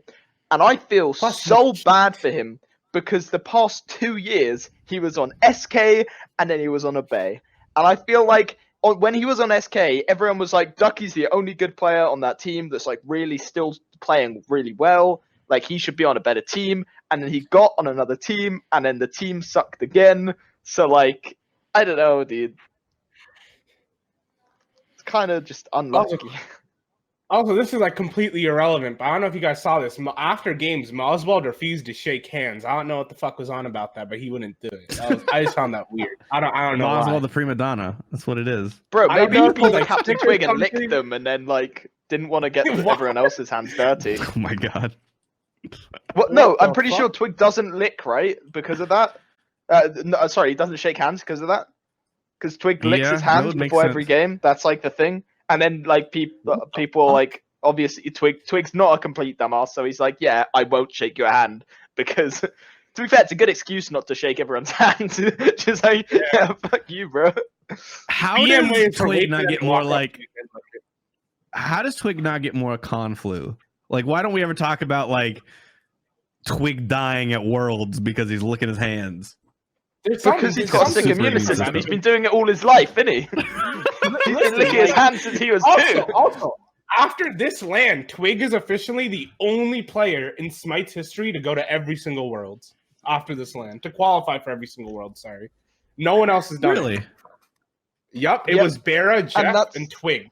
and I feel so bad for him because the past 2 years he was on SK and then he was on Obey, and I feel like when he was on SK, everyone was like, Ducky's the only good player on that team that's like really still playing really well. Like he should be on a better team. And then he got on another team, and then the team sucked again. So like, I don't know, dude. It's kind of just unlucky. Also, this is like completely irrelevant, but I don't know if you guys saw this. After games, Oswald refused to shake hands. I don't know what the fuck was on about that, but he wouldn't do it. I just found that weird. I don't know. Oswald the prima donna. That's what it is. Bro, I don't maybe know he if he, pulled like, Captain sticker Twig and licked something. them, and then like didn't want to get What? everyone else's hands dirty. Oh my god. What? No, What I'm the pretty fuck? sure Twig doesn't lick, right? Because of that. No, sorry, he doesn't shake hands because of that. Because Twig licks Yeah, his that hands would make before every sense. game. That's like the thing. And then like people are like, obviously Twig's not a complete dumbass, so he's like, yeah, I won't shake your hand because. To be fair, it's a good excuse not to shake everyone's hands. Just like, yeah, fuck you, bro. How BM does ways for Twig Nathan not to get walk more up like? to you and look at- How does Twig not get more con flu? Like, why don't we ever talk about like Twig dying at Worlds because he's licking his hands? There's Because he's there's got a something sick super immune immune system. system. He's been doing it all his life, isn't he? He's been licking his like, hands since he was two. Also, after this LAN, Twig is officially the only player in Smite's history to go to every single Worlds after this LAN, to qualify for every single World, sorry. No one else has done Really? it. Yup, it Yep. was Barra, Jeff, that's- and Twig.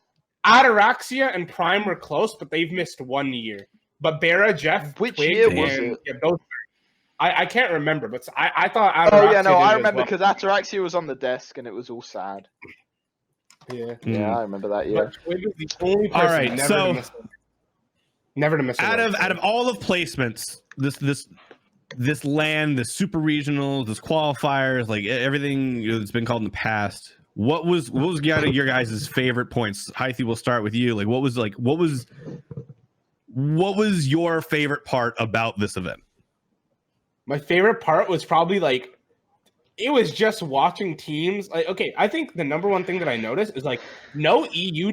Ataraxia and Prime were close, but they've missed 1 year. But Barra, Jeff, Which Twig, year was and it? yeah, those three. I can't remember, but I thought Ataraxia Oh yeah, no, did I it as remember well. because Ataraxia was on the desk and it was all sad. Yeah. Yeah, I remember that year. But Twig is the only person All right, never so- to miss one. Never to miss a World. Out of all of placements, this LAN, the super regionals, this qualifiers, like everything that's been called in the past, what was your guys' favorite points? Haithi, we'll start with you. Like, what was your favorite part about this event? My favorite part was probably like it was just watching teams. Like, okay, I think the number one thing that I noticed is like no EU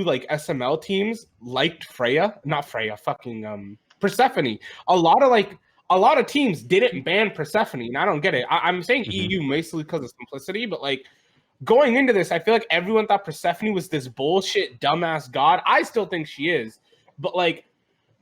like SML teams liked Persephone. A lot of teams didn't ban Persephone, and I don't get it. I'm saying EU mostly because of simplicity, but like going into this, I feel like everyone thought Persephone was this bullshit dumbass god. I still think she is, but like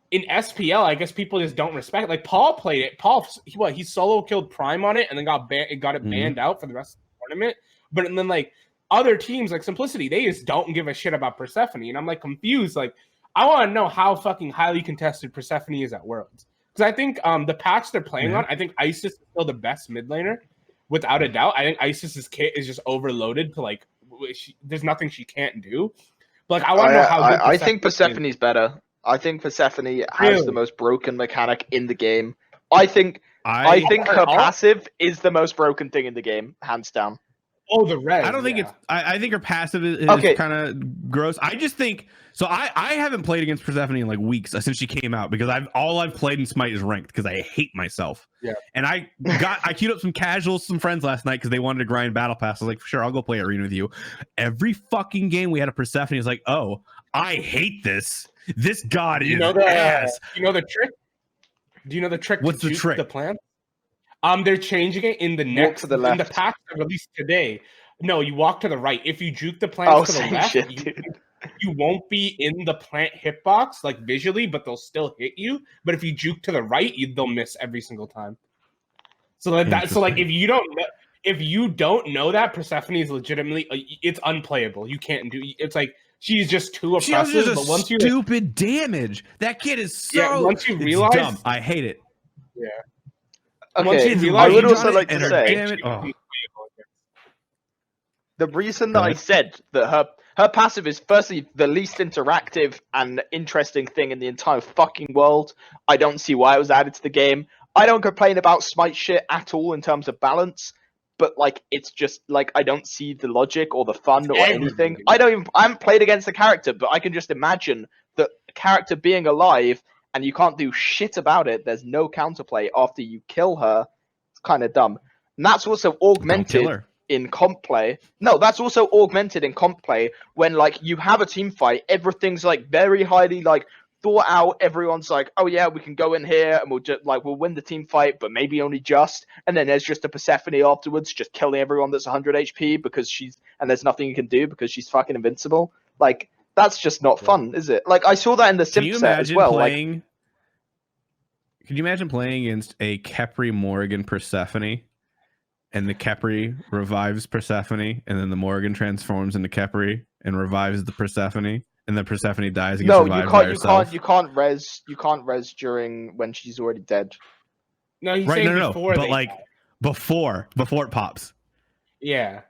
in SPL, I guess people just don't respect it. Like Paul played it. Paul, he solo killed Prime on it and then got it banned out for the rest of the tournament. But then like other teams like Simplicity, they just don't give a shit about Persephone. And I'm like confused. Like I want to know how fucking highly contested Persephone is at Worlds. Because I think the patch they're playing on, I think Isis is still the best mid laner, without a doubt. I think Isis's kit is just overloaded to like there's nothing she can't do. But like I want to know how good I think Persephone is. Persephone's better. I think Persephone has Really? the most broken mechanic in the game. I think her passive is the most broken thing in the game, hands down. Oh, the res. I don't think yeah. it's. I think her passive is Okay. kind of gross. I just think so. I haven't played against Persephone in like weeks since she came out because I've played in Smite is ranked because I hate myself. Yeah. And I queued up some casuals, some friends last night because they wanted to grind Battle Pass. I was like, sure, I'll go play arena with you. Every fucking game we had a Persephone is like, oh, I hate this. This god is ass. You know the trick? Do you know the trick? What's to the juke trick? The plan? They're changing it in the next to the in the left. patch released today. No, you walk to the right. If you juke the plants Oh, to the same left, shit, dude. you won't be in the plant hitbox like visually, but they'll still hit you. But if you juke to the right, they'll miss every single time. So like if you don't know that Persephone is legitimately it's unplayable. You can't do. It's like she's just too She also oppressive. does But once you stupid damage. That kid is so. Yeah, once you it's realize- dumb. I hate it. Once Okay, you realize I would you also got it, like to and her say damage. Oh. the reason that I said that her passive is firstly the least interactive and interesting thing in the entire fucking world. I don't see why it was added to the game. I don't complain about Smite shit at all in terms of balance, but like it's just like I don't see the logic or the fun or anything. I haven't played against the character, but I can just imagine the character being alive and you can't do shit about it. There's no counterplay after you kill her. It's kind of dumb. And that's also augmented her. in comp play. No, that's also augmented in comp play when like you have a team fight, everything's like very highly like thought out. Everyone's like, oh yeah, we can go in here and we'll win the team fight, but maybe only just. And then there's just a Persephone afterwards, just killing everyone that's 100 HP because she's and there's nothing you can do because she's fucking invincible. Like, that's just not fun, is it? Like, I saw that in the Simp set as well. Can you imagine playing against a Khepri Morrigan Persephone, and the Khepri revives Persephone, and then the Morrigan transforms into Khepri and revives the Persephone, and the Persephone dies and gets revived by herself? You can't res during when she's already dead. No, he's saying before. But like before it pops. Yeah.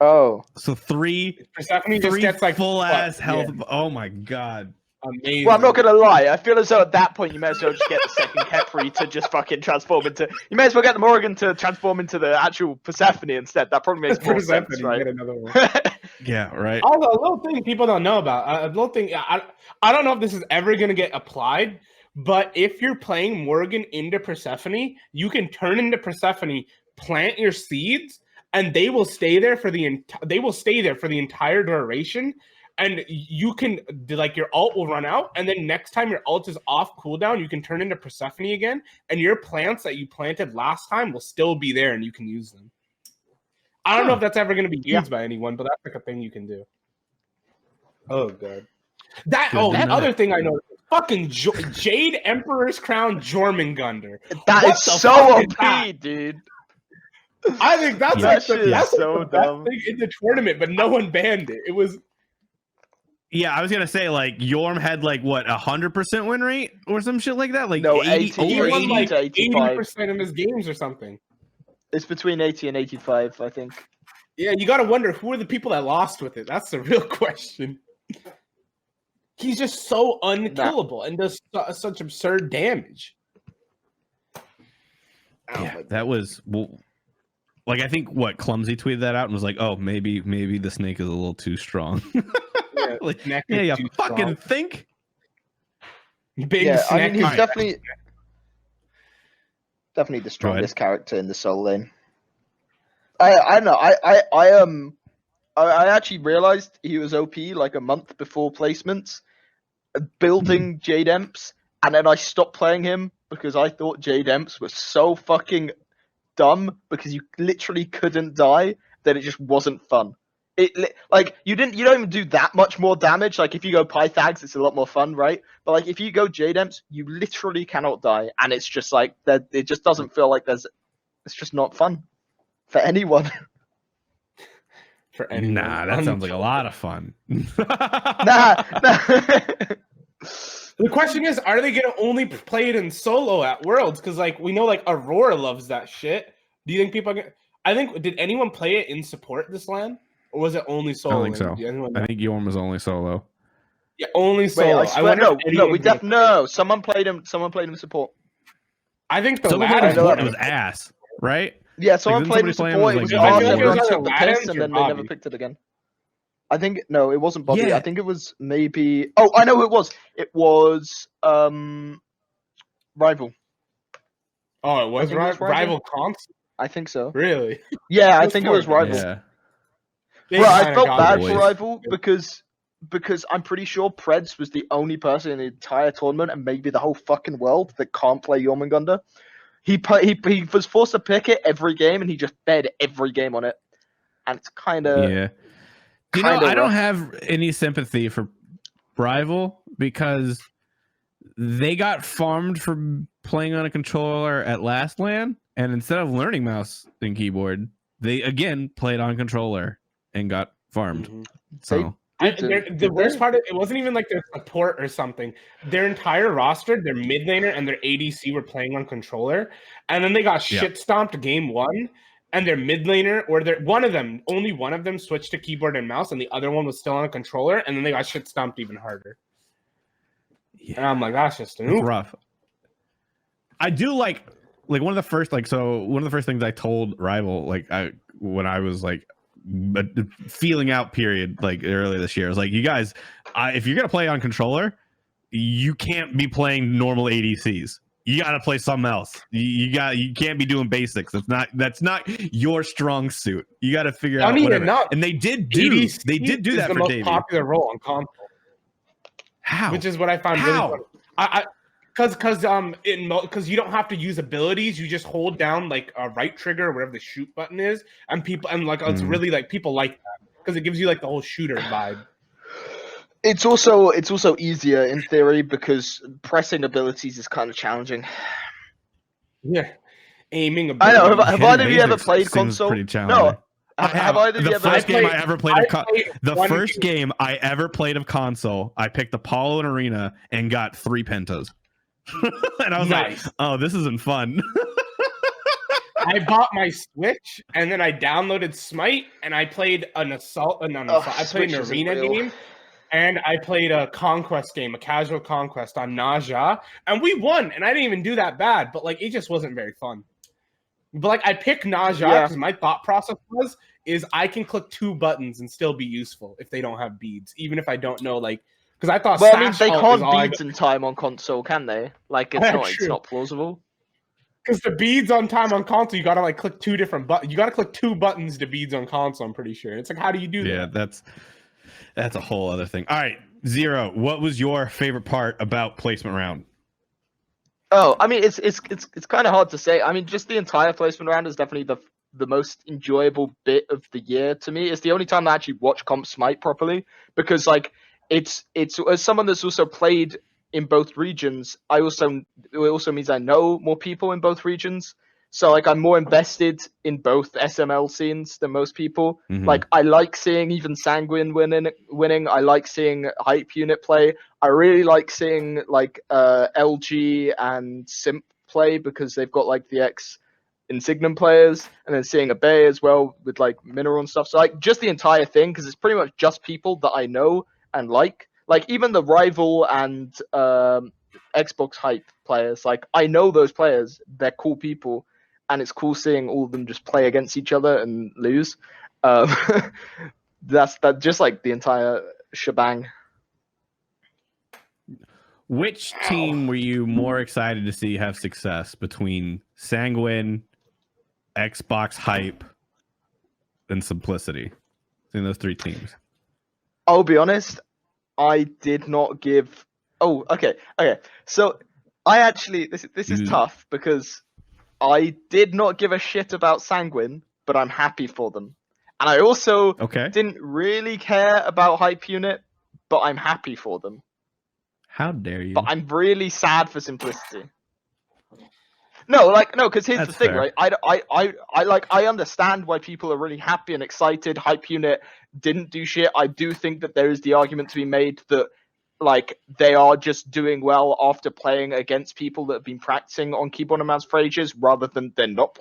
Oh. So Persephone just gets like full ass health. Yeah. Oh my god. Amazing. Well, I'm not gonna lie. I feel as though at that point you may as well just get the second Khepri to just fucking transform into. You may as well get the Morrigan to transform into the actual Persephone instead. That probably makes more sense, right? Get another one. Yeah, right. Also, a little thing people don't know about. A little thing. I don't know if this is ever gonna get applied, but if you're playing Morrigan into Persephone, you can turn into Persephone, plant your seeds, and they will stay there for the entire duration. And you can, like, your ult will run out, and then next time your ult is off cooldown, you can turn into Persephone again, and your plants that you planted last time will still be there, and you can use them. I don't know if that's ever going to be used by anyone, but that's like a thing you can do. Oh, God. The other thing I know, fucking Jade Emperor's Crown Jormungandr. That is so OP, dude. I think that's that's so dumb. Thing in the tournament, but no one banned it. It was... Yeah, I was gonna say, like, Yorm had like what 100% win rate or some shit like that. Like no, 80 he won like 80% of his games or something. It's between 80 and 85, I think. Yeah, you gotta wonder who are the people that lost with it. That's the real question. He's just so unkillable and does such absurd damage. Yeah, that was like, I think Clumsy tweeted that out and was like, "Oh, maybe the snake is a little too strong." Yeah, like, you fucking strong. Think. Big I mean, he's definitely the strongest character in the Soul Lane. I don't know. I actually realized he was OP like a month before placements, building Jade Emps, and then I stopped playing him because I thought Jade Emps was so fucking dumb because you literally couldn't die that it just wasn't fun. Like you don't even do that much more damage. Like if you go Pythags, it's a lot more fun, right? But like if you go Jade Emps, you literally cannot die, and it's just like that. It just doesn't feel like it's just not fun for anyone. For anyone. Nah, that sounds like a lot of fun. nah. The question is, are they gonna only play it in solo at Worlds? Because like we know, like Aurora loves that shit. Do you think people are gonna... I think, did anyone play it in support this LAN? Or was it only solo? I think so. I think Yorm was only solo. Yeah, only solo. Wait, I swear, no. Someone played him support. I think the someone played support was ass, right? Yeah, someone played him support. It was hard. Everyone took the piss, and then they never picked it again. I think no, it wasn't Bobby. Yeah. I think it was maybe. Oh, I know who it was. It was Rival. Oh, it was Rival Constant. I think so. Really? Yeah, I think it was Rival. Yeah. Well, I felt bad for Rival because I'm pretty sure Preds was the only person in the entire tournament and maybe the whole fucking world that can't play Jormungandr. He was forced to pick it every game and he just fed every game on it, and it's kind of I don't have any sympathy for Rival because they got farmed for playing on a controller at last LAN, and instead of learning mouse and keyboard, they again played on controller and got farmed. Mm-hmm. So the worst part, it wasn't even like their support or something. Their entire roster, their mid laner and their ADC were playing on controller, and then they got shit stomped game one. And their mid laner, or only one of them switched to keyboard and mouse, and the other one was still on a controller, and then they got shit stomped even harder. Yeah. And I'm like, that's just rough. I do like one of the first things I told Rival, when I was like feeling out period, like earlier this year, I was like, you guys, if you're gonna play on controller, you can't be playing normal ADCs. You got to play something else. You can't be doing basics. That's not your strong suit. You got to figure out whatever. And they did do that for the most popular role on console. How? Which is what I found really funny. Because you don't have to use abilities. You just hold down like a right trigger or whatever the shoot button is, and it's really like people like that. because it gives you like the whole shooter vibe. It's also easier in theory because pressing abilities is kind of challenging. Yeah, aiming I know. ability. Have Hitting either of you ever lasers played seems console? pretty challenging. No. Have either of you The ever? first game I played- ever played I played one game. game I ever played of console, I picked Apollo and Arena and got 3 pentas. And I was Nice. like, oh, this isn't fun. I bought my Switch and then I downloaded Smite and I played an assault. I played Switch an isn't arena real. game and I played a conquest game, a casual conquest on Naja, and we won. And I didn't even do that bad, but like it just wasn't very fun. But like I picked Naja because my thought process is I can click 2 buttons and still be useful if they don't have beads, even if I don't know like because I thought. Well, I mean, they Sash can't is all I beads in time on console, can they? Like, it's not plausible. Because the beads on time on console, you gotta like click 2 different buttons. You gotta click 2 buttons to beads on console. I'm pretty sure. It's like, how do you do that? Yeah, that's a whole other thing. All right, Zero, what was your favorite part about placement round? Oh, I mean, it's kind of hard to say. I mean, just the entire placement round is definitely the most enjoyable bit of the year to me. It's the only time I actually watch Comp Smite properly because like it's as someone that's also played in both regions, it also means I know more people in both regions. So like I'm more invested in both SML scenes than most people. Mhm. Like I like seeing even Sanguine winning. I like seeing Hype Unit play. I really like seeing like LG and Simp play because they've got like the ex Insignum players, and then seeing a Bay as well with like Mineral and stuff. So like just the entire thing because it's pretty much just people that I know and like even the rival and Xbox Hype players. Like I know those players; they're cool people, and it's cool seeing all of them just play against each other and lose. That's just like the entire shebang. Which team were you more excited to see have success between Sanguine, Xbox Hype, and Simplicity? In those 3 teams. I'll be honest, I did not give. Oh, okay. So I actually this is tough because I did not give a shit about Sanguine, but I'm happy for them, and I also didn't really care about Hype Unit, but I'm happy for them. How dare you? But I'm really sad for Simplicity. No, because here's the thing, fair. right? I understand why people are really happy and excited. Hype Unit didn't do shit. I do think that there is the argument to be made that like they are just doing well after playing against people that have been practicing on keyboard and mouse for ages, rather than they're not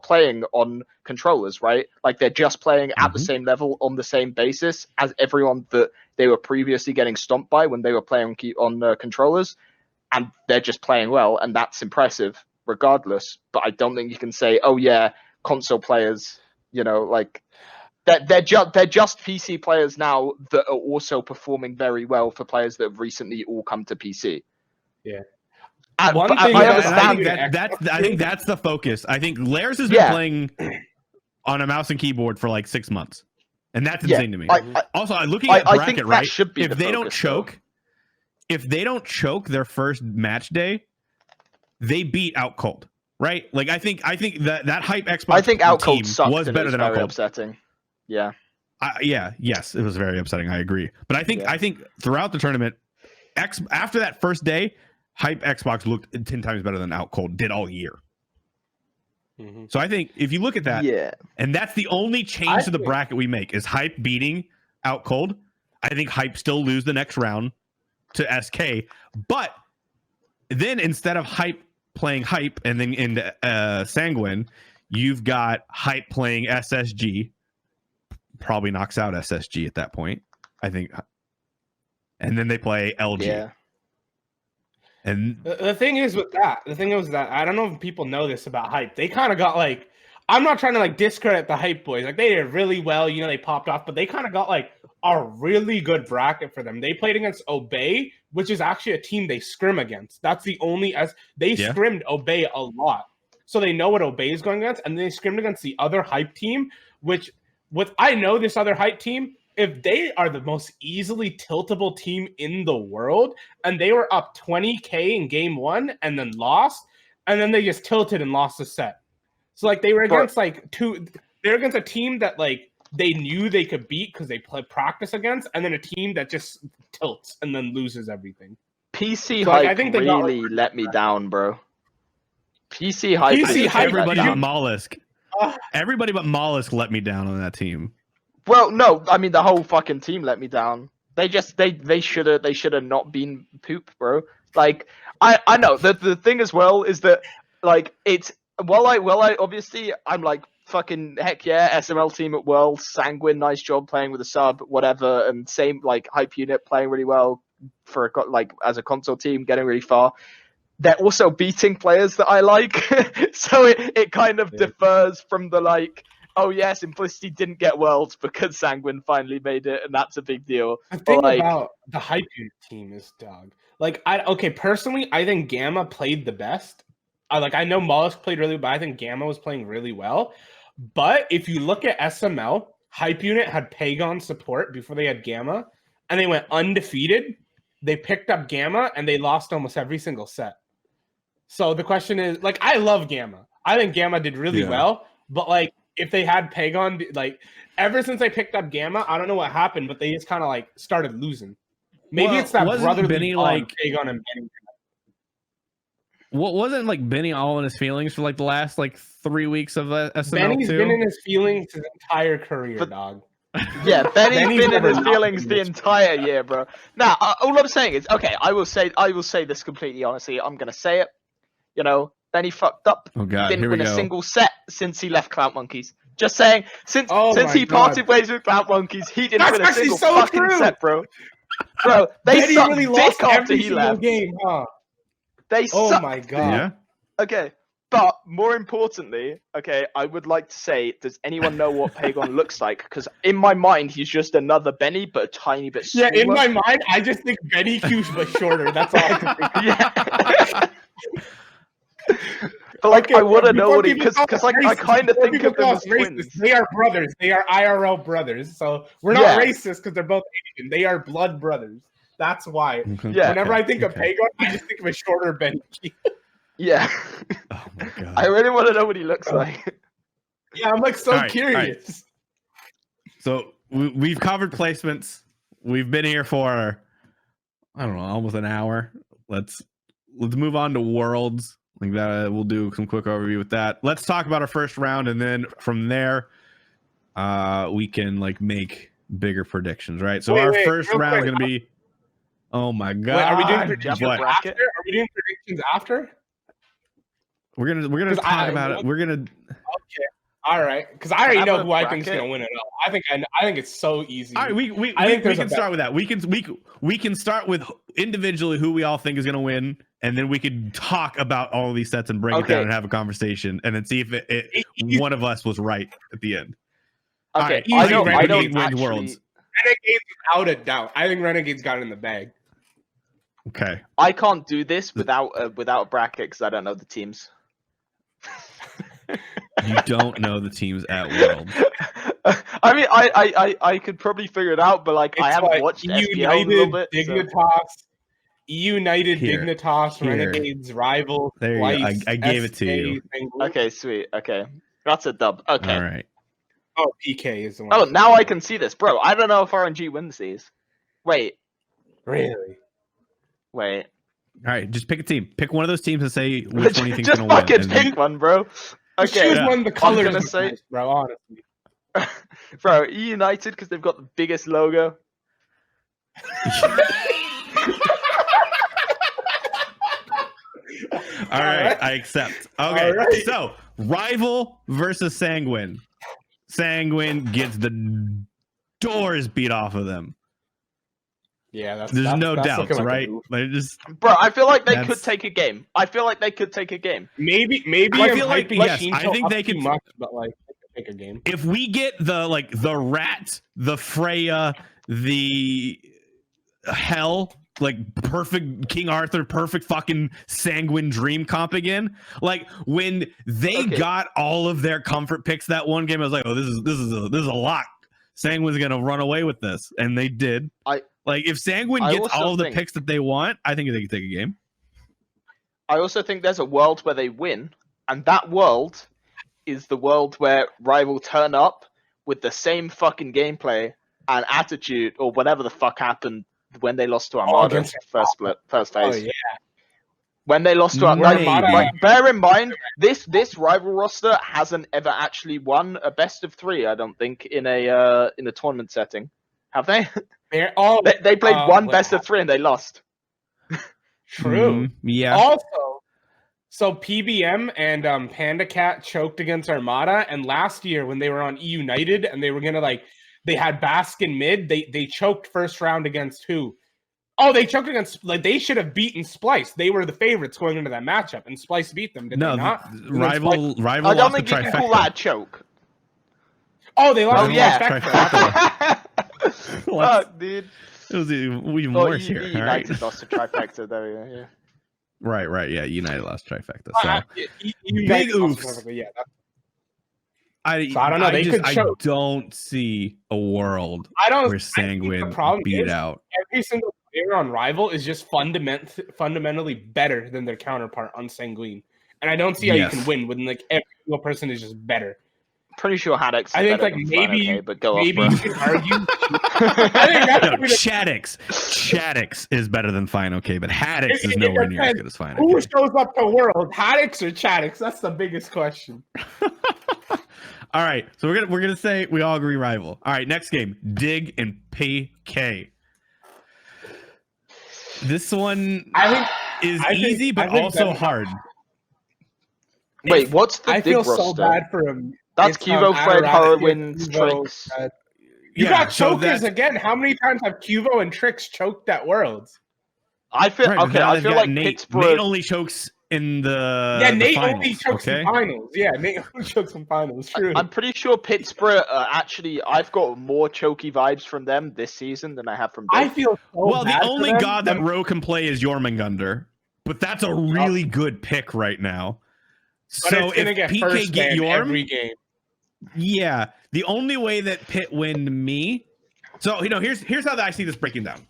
playing on controllers, right? Like they're just playing at the same level on the same basis as everyone that they were previously getting stomped by when they were playing on controllers. And they're just playing well, and that's impressive regardless. But I don't think you can say, oh yeah, console players, like they're just PC players now that are also performing very well for players that have recently all come to PC. Yeah. I understand I think that's the focus. I think Lairs has been playing on a mouse and keyboard for like 6 months, and that's insane to me. Also, looking at bracket, right? If they don't choke. If they don't choke their first match day, they beat Out Cold, right? Like I think that Hype Xbox I think Out Cold team was better than Out Cold. Upsetting. Yeah. Yes, it was very upsetting. I agree. But I think throughout the tournament, after that first day, Hype Xbox looked 10 times better than Out Cold did all year. Mm-hmm. So I think if you look at that, and that's the only change to the bracket we make is Hype beating Out Cold. I think Hype still lose the next round to SK, but then instead of Hype playing Hype and then in Sanguine, you've got Hype playing SSG. Probably knocks out SSG at that point, I think, and then they play LG. Yeah. And the thing is with that, I don't know if people know this about Hype. They kind of got like, I'm not trying to like discredit the Hype boys. Like they did really well, they popped off, but they kind of got like a really good bracket for them. They played against Obey, which is actually a team they scrim against. That's the only they scrimmed Obey a lot, so they know what Obey is going against, and they scrimmed against the other Hype team, which I know this other Hype team. If they are the most easily tiltable team in the world, and they were up 20K in game 1 and then lost, and then they just tilted and lost the set. So like they were against they're against a team that like they knew they could beat because they play practice against, and then a team that just tilts and then loses everything. PC So, like, hype I think they got really let me down, bro. PC hype. PC really hype, let me Everybody but down. Mollusk. Everybody but Mollusk let me down on that team. Well, no, I mean the whole fucking team let me down. They should have not been poop, bro. Like I know the thing as well is that like it's while I obviously I'm like fucking heck yeah, SML team at World, Sanguine, nice job playing with a sub, whatever, and same like Hype Unit playing really well for like as a console team, getting really far. They're also beating players that I like, so it kind of differs from the like, oh yeah, Simplicity didn't get Worlds because Sanguine finally made it, and that's a big deal. The thing like, about the Hype Unit team is, dog. Like, personally, I think Gamma played the best. I know Mollusk played really, but I think Gamma was playing really well. But if you look at SML, Hype Unit had Pagon support before they had Gamma, and they went undefeated. They picked up Gamma, and they lost almost every single set. So the question is, like, I love Gamma. I think Gamma did really well, but like, if they had Pagon, like, ever since I picked up Gamma, I don't know what happened, but they just kind of like started losing. Maybe it's that brotherly Benny bond, Pagon and Benny. What wasn't like Benny all in his feelings for like the last like 3 weeks of SML Benny's too? been in his feelings his entire career, dog. Yeah, Benny's been in never his not feelings been the this entire year, bro. Now, all I'm saying is, okay, I will say this completely honestly. I'm gonna say it. You know, Benny fucked up. Oh god, Didn't here we win a go. single set since he left Clout Monkeys. Just saying, since he parted ways with Clout Monkeys, he didn't win a single fucking set, bro. Bro, they Benny sucked really dick lost after every he single left. game, huh? They Oh sucked. my god. Yeah. Okay, but more importantly, okay, I would like to say, does anyone know what Pagon looks like? Because in my mind, he's just another Benny, but a tiny bit smaller. Yeah, in my mind, I just think Benny Q's but shorter. That's all I can think. Yeah. But like, Okay, I want to know before what he, people call because us like, I racist, kind of before think people of them call as us racist, twins. They are brothers. They are IRL brothers. So we're not Yeah. racist because they're both Asian. They are blood brothers. That's why. Yeah. Whenever I think of Pagon, I just think of a shorter Benny Q. Yeah. Oh my god. I really want to know what he looks like. Yeah, I'm like so All right, curious. So we've covered placements. We've been here for I don't know, almost an hour. Let's move on to Worlds. Like that, we'll do some quick overview with that. Let's talk about our first round, and then from there, we can like make bigger predictions, right? So our first round is going to be. Oh my god! Wait, are we doing God, predictions what? after? Are we doing predictions after? We're gonna talk about it. We're gonna. Okay. All right, because I already know who I think is bracket? gonna win it all. I think it's so easy. All right, we can start with that. We can start with individually who we all think is gonna win, and then we could talk about all of these sets and break it down and have a conversation, and then see if one of us was right at the end. Okay, right, I don't Renegade wins actually... Worlds. Renegades without a doubt. I think Renegade's got it in the bag. Okay. I can't do this without a bracket because I don't know the teams. You don't know the teams at Worlds. I mean, I could probably figure it out, but like I It's haven't like watched SPL a United, little bit. Dignitas, United, Here. Dignitas, Here. Renegades, Rivals. There you go. Slice, I gave it to SK, you. Penguin. Okay, sweet. Okay, that's a dub. Okay. All right. Oh, PK is the one. Oh, now I can see this, bro. I don't know if RNG wins these. Wait. Really? Wait. All right. Just pick a team. Pick one of those teams and say which one you think's Just gonna win. fucking and then- pick one, bro. Just Okay, choose one of the colors. gonna look say- nice, bro. Honestly. bro. United because they've got the biggest logo. All right, I accept. Okay, All right. so rival versus Sanguine. Sanguine gets the doors beat off of them. Yeah, that's There's that's, no that's doubts, looking like a right? move. They just Bro, I feel like they That's- could take a game. I feel like they could take a game. Maybe I I'm feel like, hyping yes, Shinto I think up they too could- much, but like they could take a game. if we get the rat, the Freya, the hell, like perfect King Arthur, perfect fucking Sanguine dream comp again. Like when they Okay. got all of their comfort picks that one game, I was like, oh, this is a lot. Sanguine's gonna run away with this, and they did. Like if Sanguine I gets also all of the think- picks that they want, I think they can take a game. I also think there's a world where they win, and that world is the world where Rival turn up with the same fucking gameplay and attitude, or whatever the fuck happened when they lost to Armada against first phase. Oh yeah. When they lost to Maybe. like, bear in mind, this rival roster hasn't ever actually won a best of 3. I don't think in a tournament setting, have they? They played one best of 3 and they lost. True. Yeah. Also, so PBM and Panda Cat choked against Armada, and last year when they were on E United and they were gonna they had Baskin mid, they choked first round against who? Oh, they choked against they should have beaten Splice. They were the favorites going into that matchup, and Splice beat them. Did they not? Rival. I don't lost think the you can call that a choke. Oh, they lost. Oh yeah, trifecta. fuck, dude. It was even worse here. United All right. lost to trifecta. There we go. Yeah. Right. Yeah, United lost trifecta. So Big oops. Yeah. I don't know. I don't see a world where Sanguine beat out. Every single player on Rival is just fundamentally better than their counterpart on Sanguine, and I don't see how you can win when every single person is just better. Pretty sure Haddox. I think maybe but go maybe off, you could argue. I think Shaddix is better than Fine OK, but Haddox is nowhere near as good as Fine OK. Who shows up to World, Haddox or Chaddix? That's the biggest question. All right, so we're gonna say we all agree Rival. All right, next game, Dig and PK. This one is easy, but also hard. Wait, what's the I Dig feel roster? so bad for him. That's Cuvo, Fred, Harrowin, Trix. You got chokers again. How many times have Cuvo and Trix choked at Worlds? I feel I feel like Nate. Pittsburgh. Nate only chokes in the Nate finals, only chokes in finals. Yeah, Nate only chokes in finals. True. I'm pretty sure Pittsburgh. Actually, I've got more choky vibes from them this season than I have from. Dig. I feel so the bad only for them. god that Ro can play is Jormungandr, but that's a really good pick right now. But so it's gonna if get PK first get ban Yorm, every game. yeah, the only way that Pitt win me. So here's how I see this breaking down.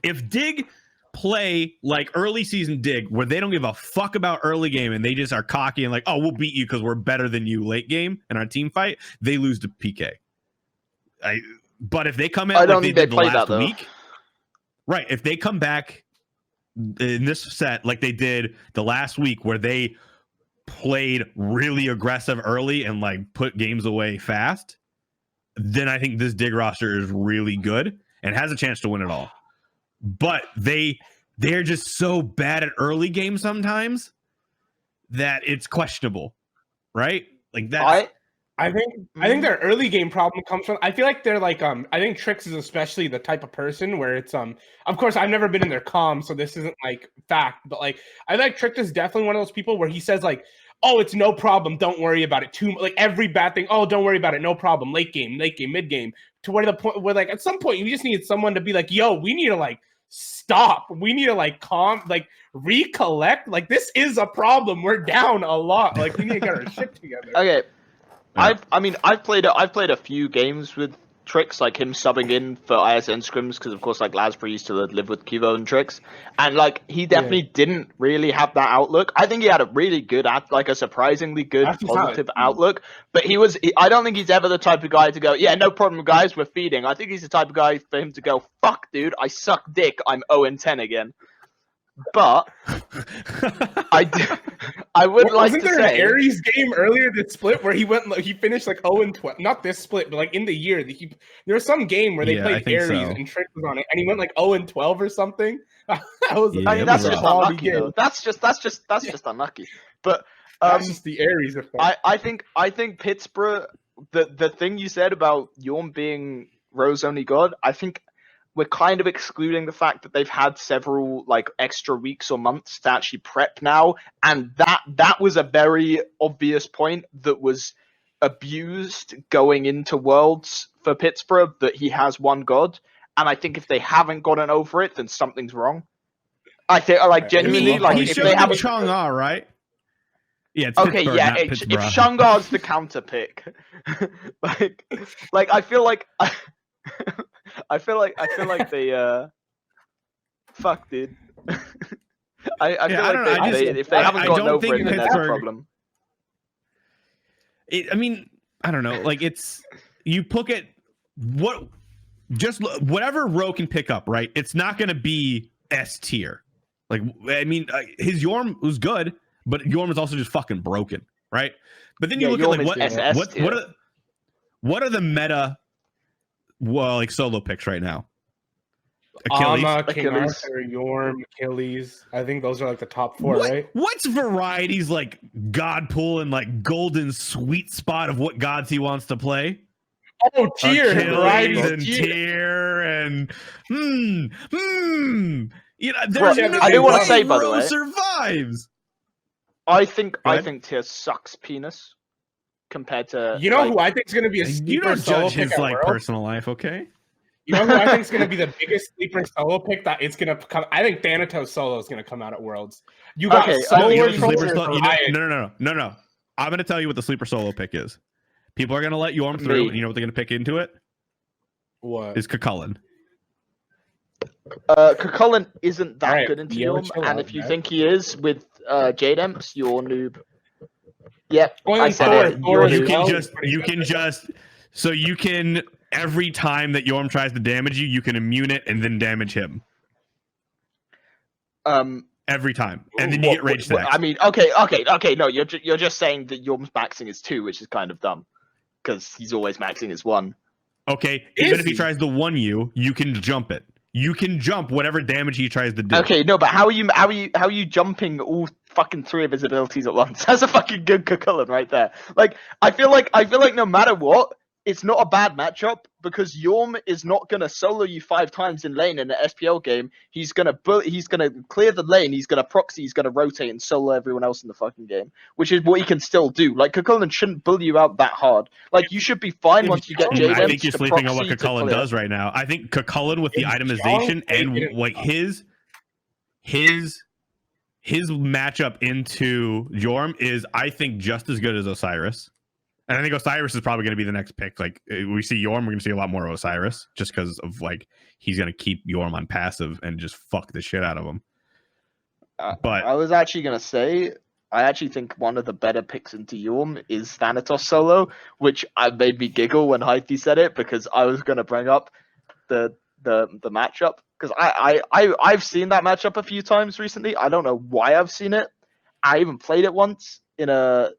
If Dig play like early season Dig, where they don't give a fuck about early game and they just are cocky and like, oh, we'll beat you because we're better than you late game in our team fight, they lose to PK. But if they come in like they did the last week, right? If they come back in this set like they did the last week, where they played really aggressive early and like put games away fast, then I think this Dig roster is really good and has a chance to win it all. But they're just so bad at early games sometimes that it's questionable, right? Like that. I think their early game problem comes from. I feel like they're like I think Trix is especially the type of person where it's Of course, I've never been in their comms, so this isn't like fact, but like I think Trix is definitely one of those people where he says like, oh, it's no problem, don't worry about it. Like every bad thing, oh, don't worry about it, no problem. Late game, mid game. To where the point where like at some point you just need someone to be like, yo, we need to like stop. We need to like recollect. Like this is a problem. We're down a lot. Like we need to get our shit together. Okay. I've played a few games with Trix, like him subbing in for ISN scrims, because of course like Lasbury used to live with Cuvo and Trix, and like he definitely didn't really have that outlook. I think he had a really good a surprisingly good positive outlook, but I don't think he's ever the type of guy to go, yeah, no problem guys, we're feeding. I think he's the type of guy for him to go, fuck dude, I suck dick, I'm 0-10 again. But I would like to say, wasn't there an Aries game earlier that split where he finished like 0-12? Not this split, but like in the year there was some game where they played Aries and Trick was on it, and he went like 0-12 or something. That's just unlucky. Though. That's just unlucky. But that's just the Aries effect. I think Pittsburgh. The thing you said about Yorm being Rose only god, I think we're kind of excluding the fact that they've had several like extra weeks or months to actually prep now, and that was a very obvious point that was abused going into Worlds for Pittsburgh, that he has one god, and I think if they haven't gotten over it, then something's wrong. I think like genuinely if they haven't Chang'e, right? Yeah, it's okay, Pittsburgh, yeah. not If Pittsburgh. Chang'e's the counter pick, like I feel like. I feel like they fuck dude. I feel like if they haven't gotten over it, then that's a problem. I mean, I don't know. Like you look at whatever Roe can pick up, right? It's not going to be S tier. Like, I mean, his Yorm was good, but Yorm was also just fucking broken, right? But then you look Yorm at like is what are the meta like solo picks right now? Achilles, King Arthur, Yorm, Achilles. I think those are like the top 4, right? What's Variety's like god pool and like golden sweet spot of what gods he wants to play? Oh, tier, Achilles and tier and You know, there's no I do want to say, by the Roe way, survives. I think tier sucks penis compared to. You know who I think is going to be a You sleeper don't solo judge pick his at like Worlds? personal life, okay? You know who I think is going to be the biggest sleeper solo pick that it's going to come? I think Thanatos solo is going to come out at Worlds. You got No. I'm going to tell you what the sleeper solo pick is. People are going to let Yorm through, and you know what they're going to pick into it? What? Is Cucullin. Cucullin isn't that good into Yorm, and if you think he is with Jademps, you're noob. Yeah, I said You can every time that Yorm tries to damage you, you can immune it and then damage him. Every time, and then you get rage stacks. I mean, okay. No, you're just saying that Yorm's maxing is 2, which is kind of dumb, because he's always maxing his 1. Okay, even if he tries to 1 you can jump it. You can jump whatever damage he tries to do. Okay, no, but how are you jumping all fucking 3 of his abilities at once? That's a fucking good Cucullin right there. Like, I feel like no matter what, it's not a bad matchup, because Yorm is not gonna solo you 5 times in lane in an SPL game. He's gonna clear the lane, he's gonna proxy, he's gonna rotate and solo everyone else in the fucking game, which is what he can still do. Like, Cucullin shouldn't bully you out that hard. Like, you should be fine once you get Jademps. I think you're sleeping on what Cucullin does right now. I think Cucullin with the itemization and like his matchup into Yorm is, I think, just as good as Osiris. And I think Osiris is probably going to be the next pick. Like, we see Yorm, we're going to see a lot more Osiris, just because of like he's going to keep Yorm on passive and just fuck the shit out of him. But I was actually going to say, I actually think one of the better picks into Yorm is Thanatos solo, which made me giggle when Haithi said it, because I was going to bring up the matchup, because I've seen that matchup a few times recently. I don't know why I've seen it. I even played it once in a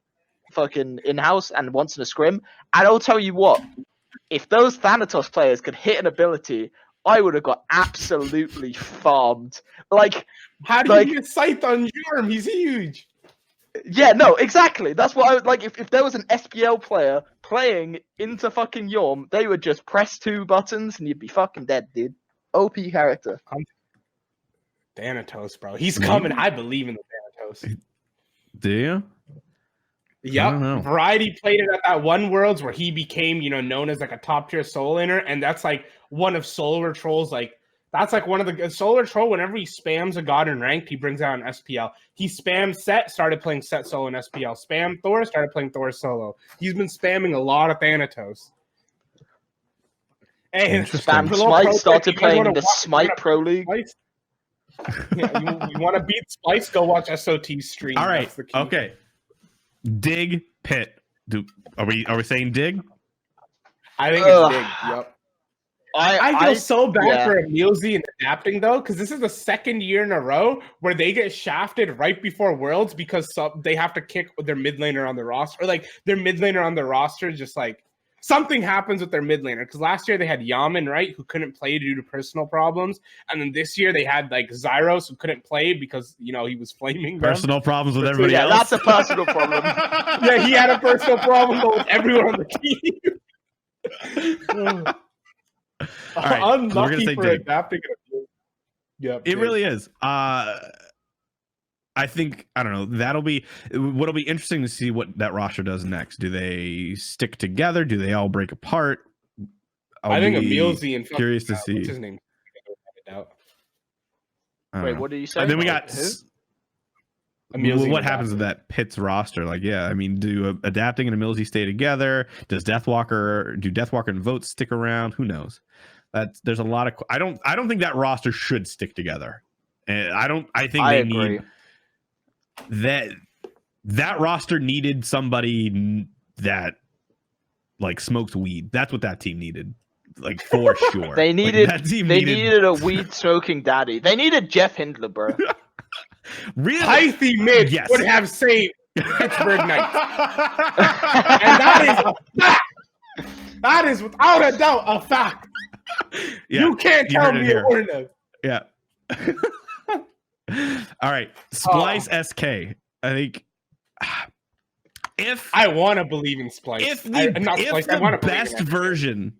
fucking in-house and once in a scrim, and I'll tell you what, if those Thanatos players could hit an ability, I would have got absolutely farmed. Like, how do you get Scythe on Yorm? He's huge. Yeah, no, exactly. That's what I would like. If there was an SPL player playing into fucking Yorm, they would just press 2 buttons and you'd be fucking dead, dude. OP character. Thanatos, bro. He's coming. I believe in the Thanatos. Do you? Yep. Variety played it at that one Worlds where he became, known as like a top tier soul laner, and that's like one of Solar Troll's like that's like one of the Solar Troll. Whenever he spams a god in ranked, he brings out an SPL. He spammed Set, started playing Set solo in SPL. Spam Thor, started playing Thor solo. He's been spamming a lot of Thanatos. And Spam Smite, started playing in the Smite Pro League. Yeah, you want to beat Spice? Go watch SOT stream. All right. Okay. Dig Pit. Are we saying dig? I think it's dig. Yep. I feel so bad for Emilzy and adapting though, because this is the 2nd year in a row where they get shafted right before Worlds because they have to kick their mid laner on the roster, or like their mid laner on the roster just like something happens with their mid laner. Because last year they had Yaman, right, who couldn't play due to personal problems, and then this year they had like Zearoe who couldn't play because he was flaming them. Personal problems with everybody else. Yeah, that's a personal problem. Yeah, he had a personal problem with everyone on the team. All right, unlucky for adapting it. Yeah, it really is. I think, I don't know, what'll be interesting to see what that roster does next. Do they stick together? Do they all break apart? I think Emilzy and curious to see. What's his name? Wait, what did you say? And then we got what happens with that Pitts roster? Like, yeah, I mean, do Adapting and Emilzy stay together? Does Deathwalker and Vote stick around? Who knows? There's a lot of I don't think that roster should stick together. And I think they agree. Need that roster needed somebody that like smokes weed. That's what that team needed, like for sure. They needed that team they needed a weed smoking daddy. They needed Jeff Hindler, bro. really. Haithi Mitch Yes. would have saved Pittsburgh Knights. And that is a fact. That is without a doubt a fact. Yeah, You can't you tell heard it me here. it wouldn't have. Yeah. All right, Splice SK. I think if I want to believe in Splice. if the, not if Splice, I the wanna believe in best SK. version,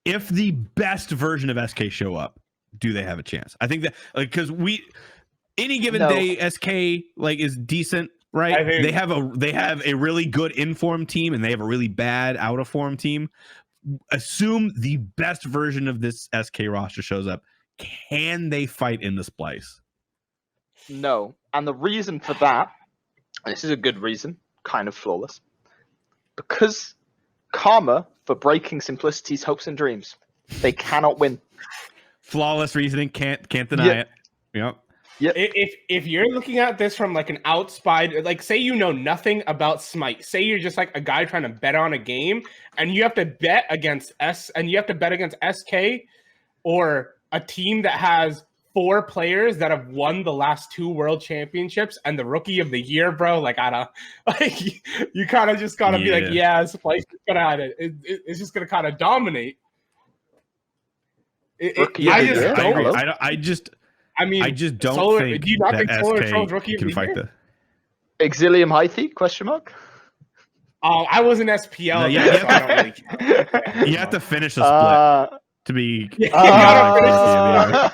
if the best version of SK show up, do they have a chance? I think that like because any given No. day SK like is decent, right? I think- They have a really good informed team and they have a really bad out of form team. Assume the best version of this SK roster shows up. Can they fight in the Splice? No. And the reason for that, and this is a good reason, kind of flawless, because karma for breaking Simplicity's hopes and dreams. They cannot win. Flawless reasoning, can't deny Yeah. it. Yep. If you're looking at this from like an outside, like say you know nothing about Smite, say you're just like a guy trying to bet on a game, and you have to bet against SK or a team that has 4 players that have won the last 2 world championships and the rookie of the year, bro. Like I don't like you kind of just gotta be like, yeah, Splice is gonna it's just gonna kind of dominate. Rookie I of the just year? don't. Hello? I just don't Solar, think do you not that think Solar SK Troll's rookie of can the fight year? the. Exilium Haithi? Question mark. Oh, I was an SPL. No, there, yeah, so I don't really care. You have to finish a split to be. You gotta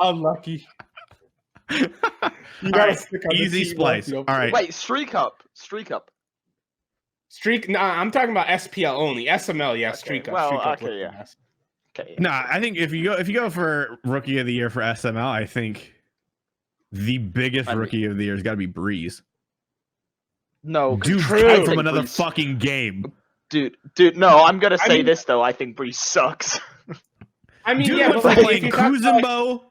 unlucky. You All gotta right, stick on the easy team Splice. once, All you know. right. Wait, streak up. Streak. No, I'm talking about SPL only. SML, yeah. Okay, Streak up. well, Streak up okay, looking yeah. nice. Okay. No, I think if you go for rookie of the year for SML, I think the biggest I mean- rookie of the year has got to be Breeze. No, Dude, true. come I from think another Breeze- fucking game. Dude, no, I'm gonna I say mean- this though. I think Breeze sucks. I mean, Dude yeah, went but from like, if playing you talk about, like, Kuzumbo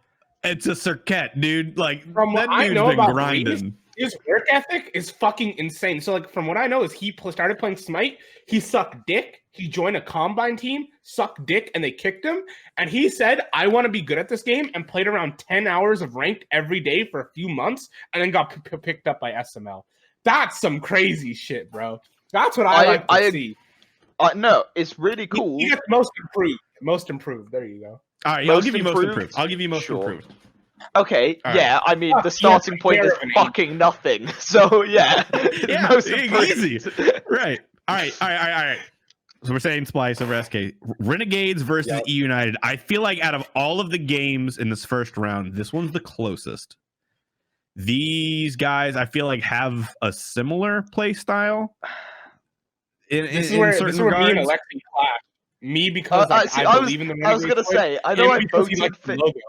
and to Cirquette, dude. Like From what that I dude's know been about grinding. his work ethic is fucking insane. So, like, from what I know, is he started playing Smite. He sucked dick. He joined a combine team, sucked dick, and they kicked him. And he said, "I want to be good at this game," and played around 10 hours of ranked every day for a few months, and then got picked up by SML. That's some crazy shit, bro. That's what I like to see. No, it's really cool. He gets most improved. Most improved. There you go. All right, yeah, I'll Most give you most improved? improved. I'll give you most Sure. improved. Okay, All yeah, I mean, the Yeah, starting point is fair enough. fucking nothing. So, yeah. it's Yeah, most easy. improved. Right. All right. So we're saying Splice over SK. Renegades versus Yep. E United. I feel like out of all of the games in this first round, this one's the closest. These guys, I feel like, have a similar play style. This is where me and Alexi clash. Me because like, see, I believe in the I was Renegades gonna play, say, I know and I because he voted likes for the logo.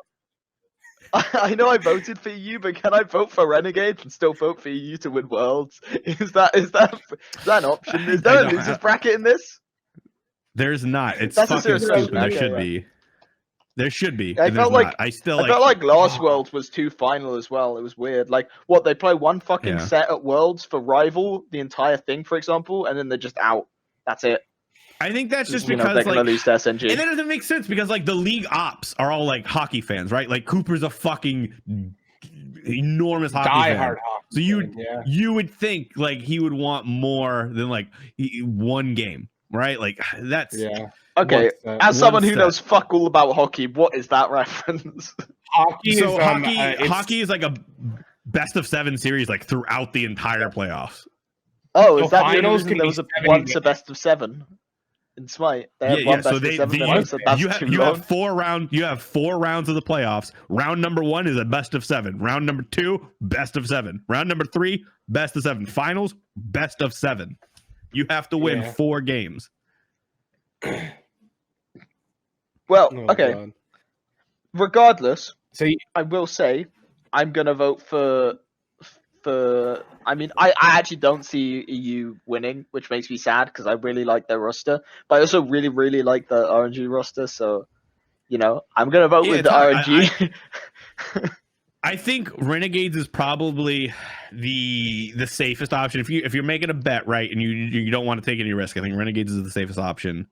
I know I voted for you, but can I vote for Renegades and still vote for you to win Worlds? Is that an option? Is there a don't- losers bracket in this? There's not. It's That's a fucking serious stupid. question. There Okay, should yeah. be. There should be. I and felt there's like- not. I still I like. felt like last Worlds was too final as well. It was weird. Like, what, they play one fucking Yeah. set at Worlds for Rival, the entire thing, for example, and then they're just out. That's it. I think that's just You know, because they're gonna like. lose to SNG. And that doesn't make sense because like the league ops are all like hockey fans, right? Like Cooper's a fucking enormous hockey Die fan. hard hockey. So Yeah. you would think like he would want more than like one game, right? Like that's Yeah. Okay, One as someone who set. knows fuck all about hockey, what is that reference? Hockey so is hockey is like a best of 7 series like throughout the entire playoffs. Oh, So is that the only finals reason can there be was 7 once a games. best of 7 in Smite? They had Yeah, one yeah. best So of they 7, you then I said that's have too you long. have 4 rounds of the playoffs. Round number 1 is a best of 7. Round number 2, best of 7. Round number 3, best of 7. Finals, best of 7. You have to win Yeah. 4 games. Well, Oh, okay. God. Regardless, So you, I will say I'm gonna vote for. I mean, I actually don't see EU winning, which makes me sad because I really like their roster, but I also really like the RNG roster. So, you know, I'm gonna vote Yeah, with the it's hard. RNG. I think Renegades is probably the safest option. If you're making a bet, right, and you don't want to take any risk, I think Renegades is the safest option.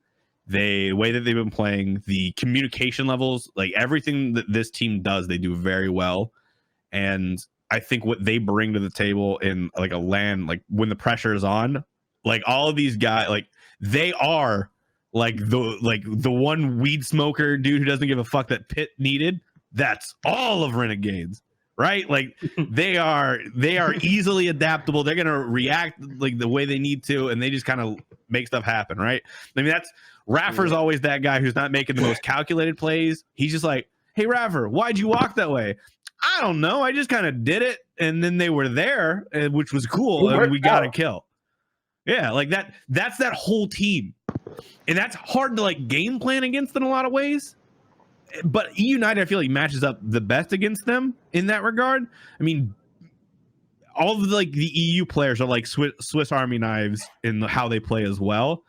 The way that they've been playing, the communication levels, like everything that this team does, they do very well. And I think what they bring to the table in like a LAN, like when the pressure is on, like all of these guys, like they are like the one weed smoker dude who doesn't give a fuck that Pitt needed. That's all of Renegades, right? Like they are easily adaptable. They're gonna react like the way they need to, and they just kind of make stuff happen, right? I mean, that's Raffer's always that guy who's not making the most calculated plays. He's just like, hey Raffer, why'd you walk that way? I don't know. I just kind of did it, and then they were there, which was cool, and we got a kill. Yeah, like that. That's that whole team, and that's hard to like game plan against in a lot of ways. But E United, I feel like matches up the best against them in that regard. I mean, all of the EU players are like Swiss Army knives in how they play as well.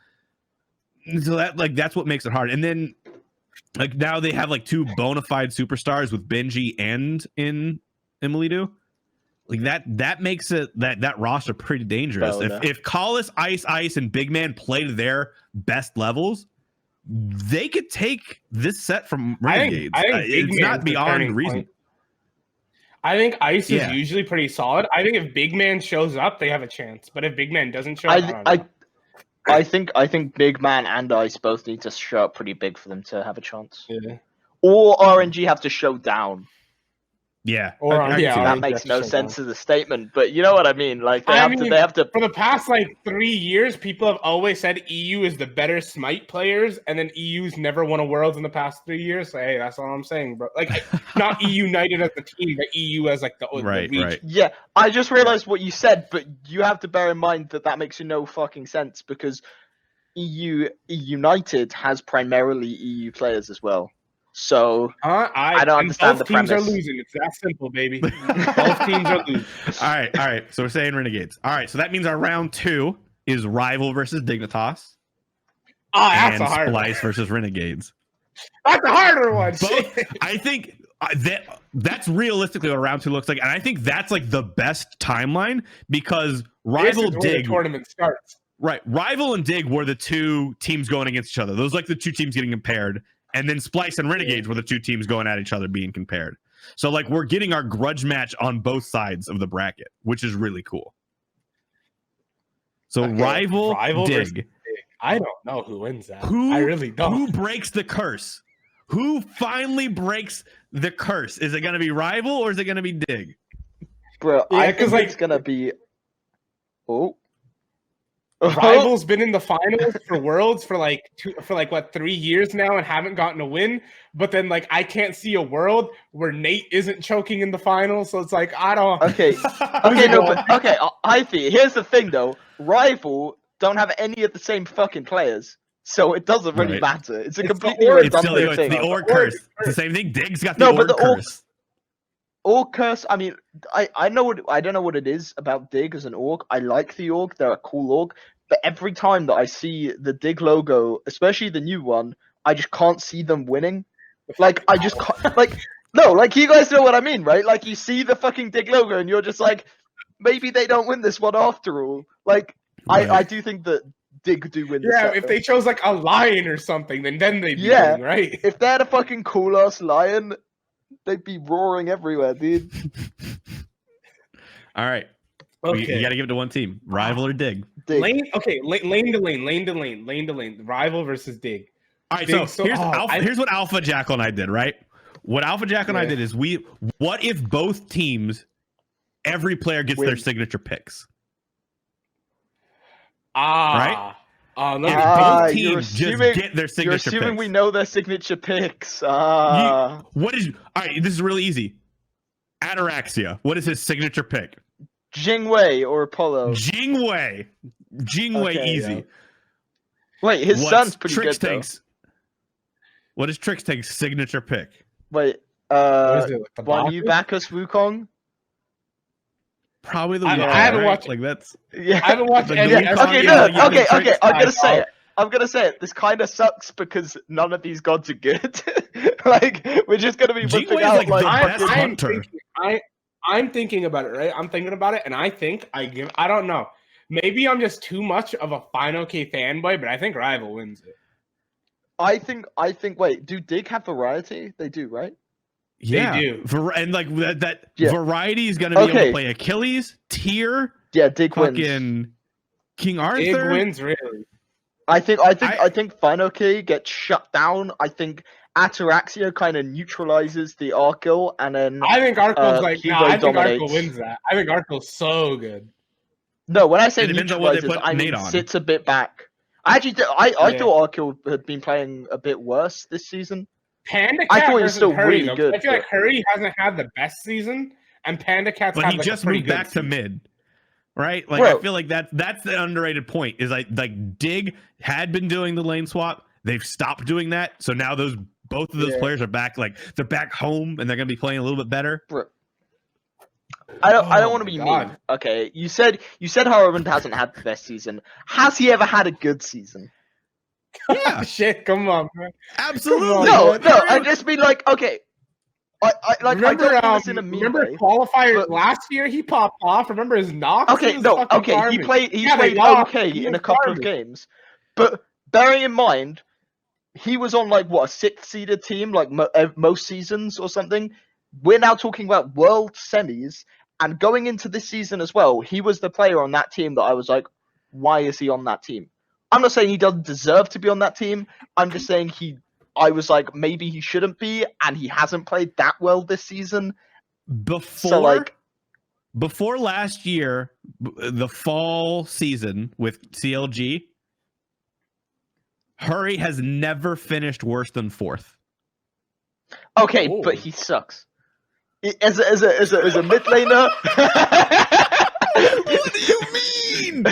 So that's what makes it hard. And then like now they have like two bona fide superstars with Benji and in Emilidu. Like that makes it that roster pretty dangerous. If Collis, Ice, and Big Man play to their best levels, they could take this set from Renegades. I think it's not beyond reason. I think Ice is usually pretty solid. I think if Big Man shows up, they have a chance. But if Big Man doesn't show up, I think Big Man and Ice both need to show up pretty big for them to have a chance. Yeah. Or RNG have to show down. Yeah, that makes no sense as a statement, but you know what I mean. Like they have to. For the past like 3 years, people have always said EU is the better Smite players, and then EU's never won a Worlds in the past 3 years. So hey, that's all I'm saying, bro. Like not EU United as the team, but EU as like the right. Yeah, I just realized what you said, but you have to bear in mind that makes no fucking sense because EU United has primarily EU players as well. So I don't understand the premise. Both teams are losing. It's that simple, baby. Both teams are losing. All right. So we're saying Renegades. All right. So that means our round 2 is Rival versus Dignitas. Oh, that's a hard Splice one. versus Renegades. That's a harder one. I think that's realistically what round 2 looks like, and I think that's like the best timeline because Rival Dig the tournament starts. Right, Rival and Dig were the two teams going against each other. Those like the two teams getting compared. And then Splice and Renegades were the two teams going at each other being compared. So, like, we're getting our grudge match on both sides of the bracket, which is really cool. So, Rival Dig. I don't know who wins that. I really don't. Who breaks the curse? Who finally breaks the curse? Is it going to be Rival or is it going to be Dig? Bro, I think it's going to be... Oh. Rival's been in the finals for Worlds for 3 years now and haven't gotten a win. But then like I can't see a world where Nate isn't choking in the finals. So it's like I don't. Okay, Haithi. Here's the thing though. Rival don't have any of the same fucking players, so it doesn't really matter. It's a completely redundant thing. It's the Orc curse. It's the same thing. Dig's got the Orc curse. Orc curse. I mean, I don't know what it is about Dig as an orc. I like the orc; they're a cool orc. But every time that I see the Dig logo, especially the new one, I just can't see them winning. Like I just can't, like you guys know what I mean, right? Like you see the fucking Dig logo, and you're just like, maybe they don't win this one after all. Like I do think that Dig do win. Yeah, if they chose like a lion or something, then they'd be winning, right? If they had a fucking cool ass lion. They'd be roaring everywhere, dude. All right. Okay. You got to give it to one team. Rival or Dig? Lane to lane. Rival versus Dig. All right, Dig, so here's what Alpha Jackal and I did, right? What Alpha Jackal and I did is what if both teams, every player gets their signature picks? Right? Both teams just get their signature You're assuming picks. We know their signature picks. All right, this is really easy. Ataraxia, what is his signature pick? Jingwei or Apollo? Jingwei, easy. Yeah. Wait, his son's pretty Trix good Tank's, what is Trix Tank's signature pick? Wait, Wanyu Bacchus Wukong? Probably the I haven't watched like that's I haven't watched any. Okay, I'm gonna say it. This kind of sucks because none of these gods are good. Like we're just gonna be whipping out like the best hunter. I'm thinking about it, right? I'm thinking about it, and I think I don't know. Maybe I'm just too much of a Final K fanboy, but I think Rival wins it. I think. Wait, do Dig have variety? They do, right? Yeah, They do. And like that Yeah. variety is going to be able to Okay. play Achilles, Tyr, Yeah, Dig wins. fucking King Big Arthur. wins, really. I think Final K gets shut down. I think Ataraxia kind of neutralizes the Arkle, and then I think Arkle's I think dominates. Arkle wins that. I think Arkle's so good. No, when I say It depends on what they neutralizes, put I mean Nate on. sits a bit back. I actually I Yeah. thought Arkle had been playing a bit worse this season. Panda I Cat thought he was versus still Hurry, really though. good, I feel like but- Hurry hasn't had the best season, and Panda Cat's But had he like just a pretty moved good back to season. mid, right? Like Bro. I feel like that's the underrated point. Is like Dig had been doing the lane swap. They've stopped doing that, so now both of those Yeah. players are back. Like they're back home, and they're gonna be playing a little bit better. Bro. I don't Oh want to my be God. mean. Okay, you said Harrowman hasn't had the best season. Has he ever had a good season? Yeah, Shit, come on, man. absolutely. No, man. I just mean like okay. I Remember, don't mean this in a mean remember way. qualifier but- last year? He popped off. Remember his knocks? Okay, He was no, fucking okay. He garbage. played Yeah, they played lost. okay He in was a couple of garbage. games, but bearing in mind, he was on like what a sixth seeded team, like most seasons or something. We're now talking about world semis, and going into this season as well, he was the player on that team that I was like, why is he on that team? I'm not saying he doesn't deserve to be on that team. I'm just saying I was like, maybe he shouldn't be, and he hasn't played that well this season. Before last year, the fall season with CLG, Hurry has never finished worse than fourth. Okay, Oh. but he sucks. As a mid laner. What do you mean?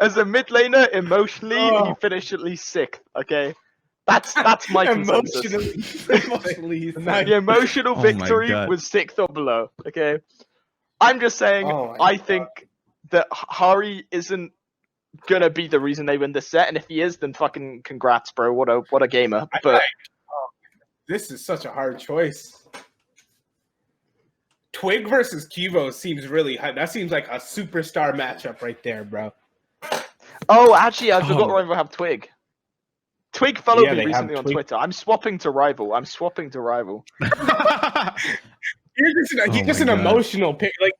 As a mid laner, emotionally, he Oh. finished at least sixth. Okay, that's my consensus. Emotionally, The emotional Oh my victory God. was sixth or below. Okay, I'm just saying. Oh my I think that Hari isn't gonna be the reason they win this set, and if he is, then fucking congrats, bro. What a gamer. But This is such a hard choice. Twig versus Kivo seems really hard. That seems like a superstar matchup right there, bro. oh, actually, I forgot Oh. Rival have Twig. Twig followed Yeah, me they have recently on Twig. Twitter. I'm swapping to Rival. You're just Oh an my God. emotional pick. Like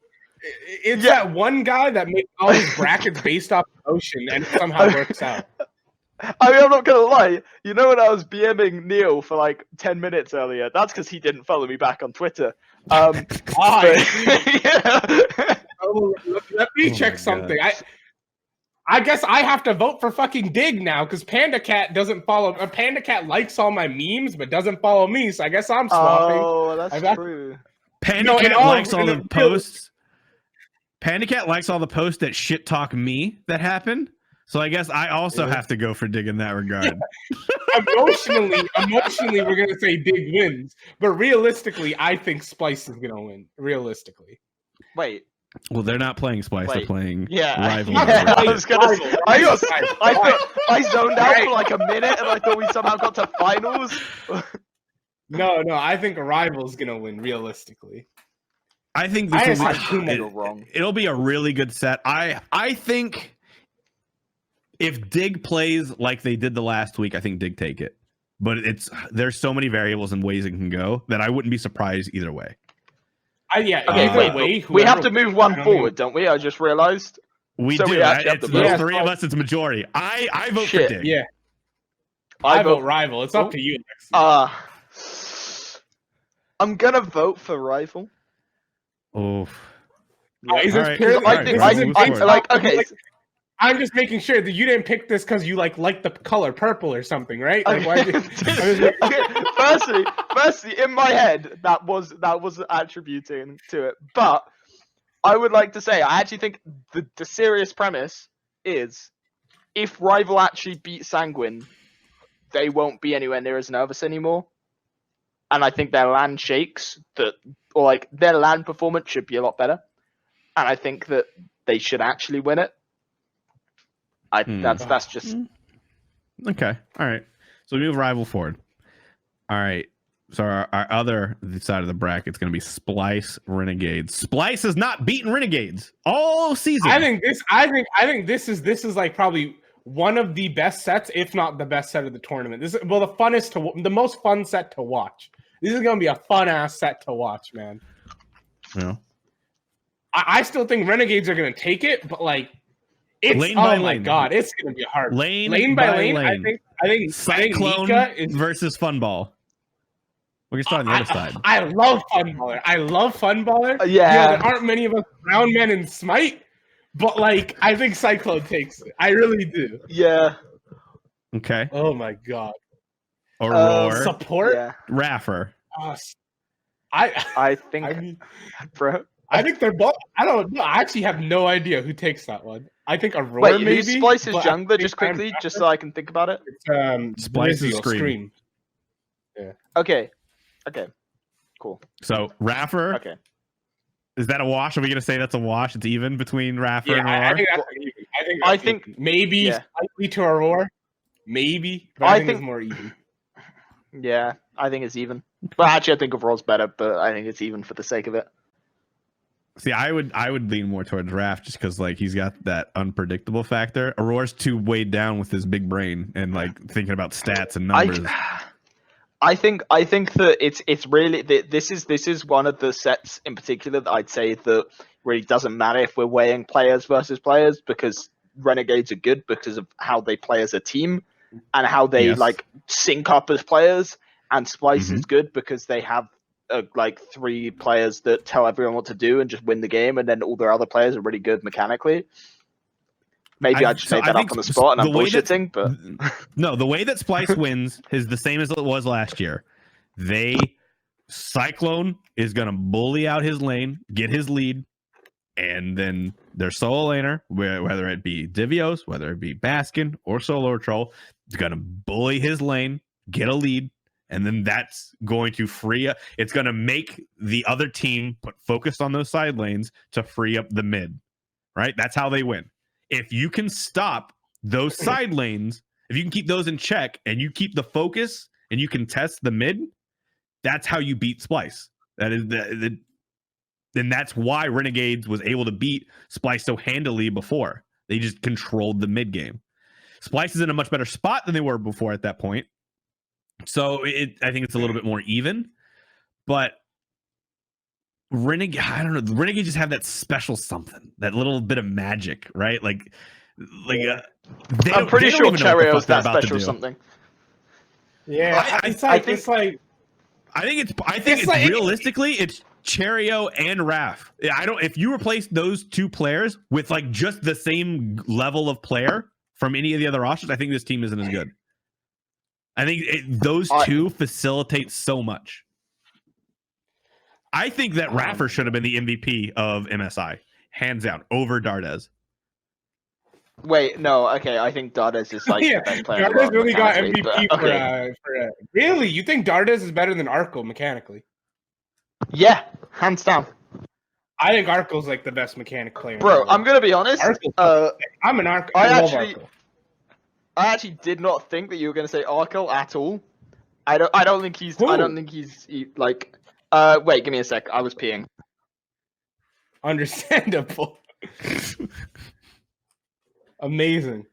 it's Yeah. that one guy that makes all his brackets based off emotion and it somehow works out. I mean, I'm not gonna lie. You know, when I was BMing Neil for like 10 minutes earlier, that's because he didn't follow me back on Twitter. Ah, But- yeah. Oh, let me Oh check my something. I guess I have to vote for fucking Dig now because Panda Cat doesn't follow. Panda Cat likes all my memes but doesn't follow me, so I guess I'm swapping. Oh, that's I got- true. Panda No, in Cat all- likes all in the the- posts. Panda Cat likes all the posts that shit talk me that happen. So I guess I also Yeah. have to go for Dig in that regard. Emotionally, we're gonna say Dig wins, but realistically, I think Splice is gonna win. Realistically, Wait. Well, they're not playing Splice. They're Wait. playing Yeah. Rival. Yeah, I was gonna. Rival, I got. Rival, I Rival. thought I zoned out Right. for like a minute, and I thought we somehow got to finals. no, I think Rival's gonna win. Realistically, I think I this will just think be, you're wrong. It'll be a really good set. I think if Dig plays like they did the last week, I think Dig take it. But there's so many variables and ways it can go that I wouldn't be surprised either way. yeah. Okay, either wait. way, We have whoever- to move one I don't forward, don't we? I just realized. We So do. we actually have It's to those vote. three of us. It's majority. I vote Shit. for Dig. Yeah, I I vote Rival. It's Oh. up to you. Lexi. I'm gonna vote for Rival. Oof. Is this All right. purely- All I right, think we'll I, move I forward. like okay. Like, I'm just making sure that you didn't pick this because you like the color purple or something, right? Like, why did Okay, firstly, in my head, that was attributing to it. But I would like to say, I actually think the serious premise is, if Rival actually beat Sanguine, they won't be anywhere near as nervous anymore. And I think their land shakes or like their land performance should be a lot better. And I think that they should actually win it. That's just Okay. All right. So we move Rival forward. All right. So our other side of the bracket is going to be Splice Renegades. Splice has not beaten Renegades all season. I think this is like probably one of the best sets, if not the best set of the tournament. This is the most fun set to watch. This is going to be a fun ass set to watch, man. Yeah. I still think Renegades are going to take it, but like, it's lane by oh my lane. god, it's going to be hard. Lane by lane. I think Cyclone Nika is versus Funball. We're gonna start on the other side. I love Funballer. Yeah. There aren't many of us brown men in Smite, but like I think Cyclone takes it. I really do. Yeah. Okay. Oh my god. Aurora. Support. Yeah. Raffer. I think, bro. I think they're both. I don't know. I actually have no idea who takes that one. I think Aurora Wait, maybe. who splices but jungler just quickly, just so I can think about it? It's Splice is Rizzy or Scream. Yeah. Okay. Cool. So Raffer. Okay. Is that a wash? Are we gonna say that's a wash? It's even between Raffer Yeah, and Aurora? I think that's even. I think maybe yeah. slightly to Aurora. Maybe. But I think it's more even. Yeah, I think it's even. But actually, I think Aurora's better, but I think it's even for the sake of it. See, I would lean more towards Raph just because like he's got that unpredictable factor. Aurora's too weighed down with his big brain and like thinking about stats and numbers. I think that it's really this is one of the sets in particular that I'd say that really doesn't matter if we're weighing players versus players, because Renegades are good because of how they play as a team and how they like sync up as players, and Splice is good because they have like 3 players that tell everyone what to do and just win the game, and then all their other players are really good mechanically. Maybe I just made that up on the spot and I'm bullshitting, but no, the way that Splice wins is the same as it was last year. Cyclone is gonna bully out his lane, get his lead, and then their solo laner, whether it be Divios, whether it be Baskin or Solo Troll, is gonna bully his lane, get a lead, and then that's going to free up. It's gonna make the other team put focus on those side lanes to free up the mid. Right? That's how they win. If you can stop those side lanes, if you can keep those in check and you keep the focus and you can test the mid, that's how you beat Splice. That is then that's why Renegades was able to beat Splice so handily before. They just controlled the mid game. Splice is in a much better spot than they were before at that point. So I think it's a little bit more even, but Renegade, I don't know. The Renegade just have that special something, that little bit of magic, right? I'm pretty sure Cherio's that special something. Yeah, I think realistically, it's Cherio and Raph. I don't. If you replace those 2 players with like just the same level of player from any of the other rosters, I think this team isn't as good. I think those 2 facilitate so much. I think that Raffer should have been the MVP of MSI, hands down, over Dardes. Wait, no, okay, I think Dardes is like the best player. Dardes really got MVP okay. for really? You think Dardes is better than Arco mechanically? Yeah, hands down. I think Arco's like the best mechanic player. Bro, I'm gonna be honest. I'm an Arco. I actually did not think that you were gonna say Arco at all. I don't think he's. Who? I don't think he's like. Wait, give me a sec. I was peeing. Understandable. Amazing.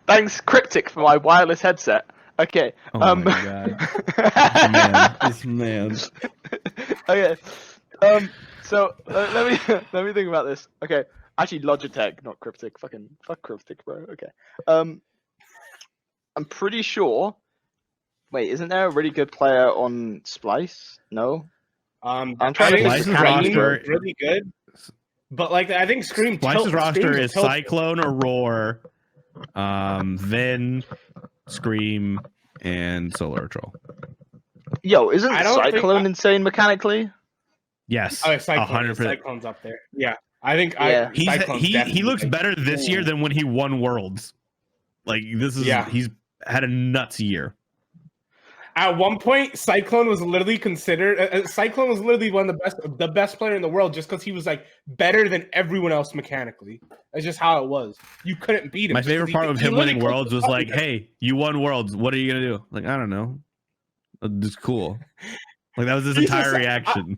Thanks, Cryptic, for my wireless headset. Okay. Oh my god. This man. Okay. So let me think about this. Okay. Actually, Logitech, not Cryptic. Fuck Cryptic, bro. Okay. I'm pretty sure. Wait, isn't there a really good player on Splice? No. I'm trying to think. Splice's roster really good, but like I think Splice's roster is Cyclone, Aurora, then Scream, and Solar Troll. Yo, isn't Cyclone insane mechanically? Yes. Oh, Cyclone's up there. Yeah, I think. Yeah. He looks better this year than when he won Worlds. Like this is he's had a nuts year. At one point, Cyclone was literally considered. Cyclone was literally one of the best player in the world, just because he was like better than everyone else mechanically. That's just how it was. You couldn't beat him. My favorite part of him winning Worlds was like, "Hey, you won Worlds. What are you gonna do?" Like, I don't know. It's cool. Like that was his He's entire just- reaction.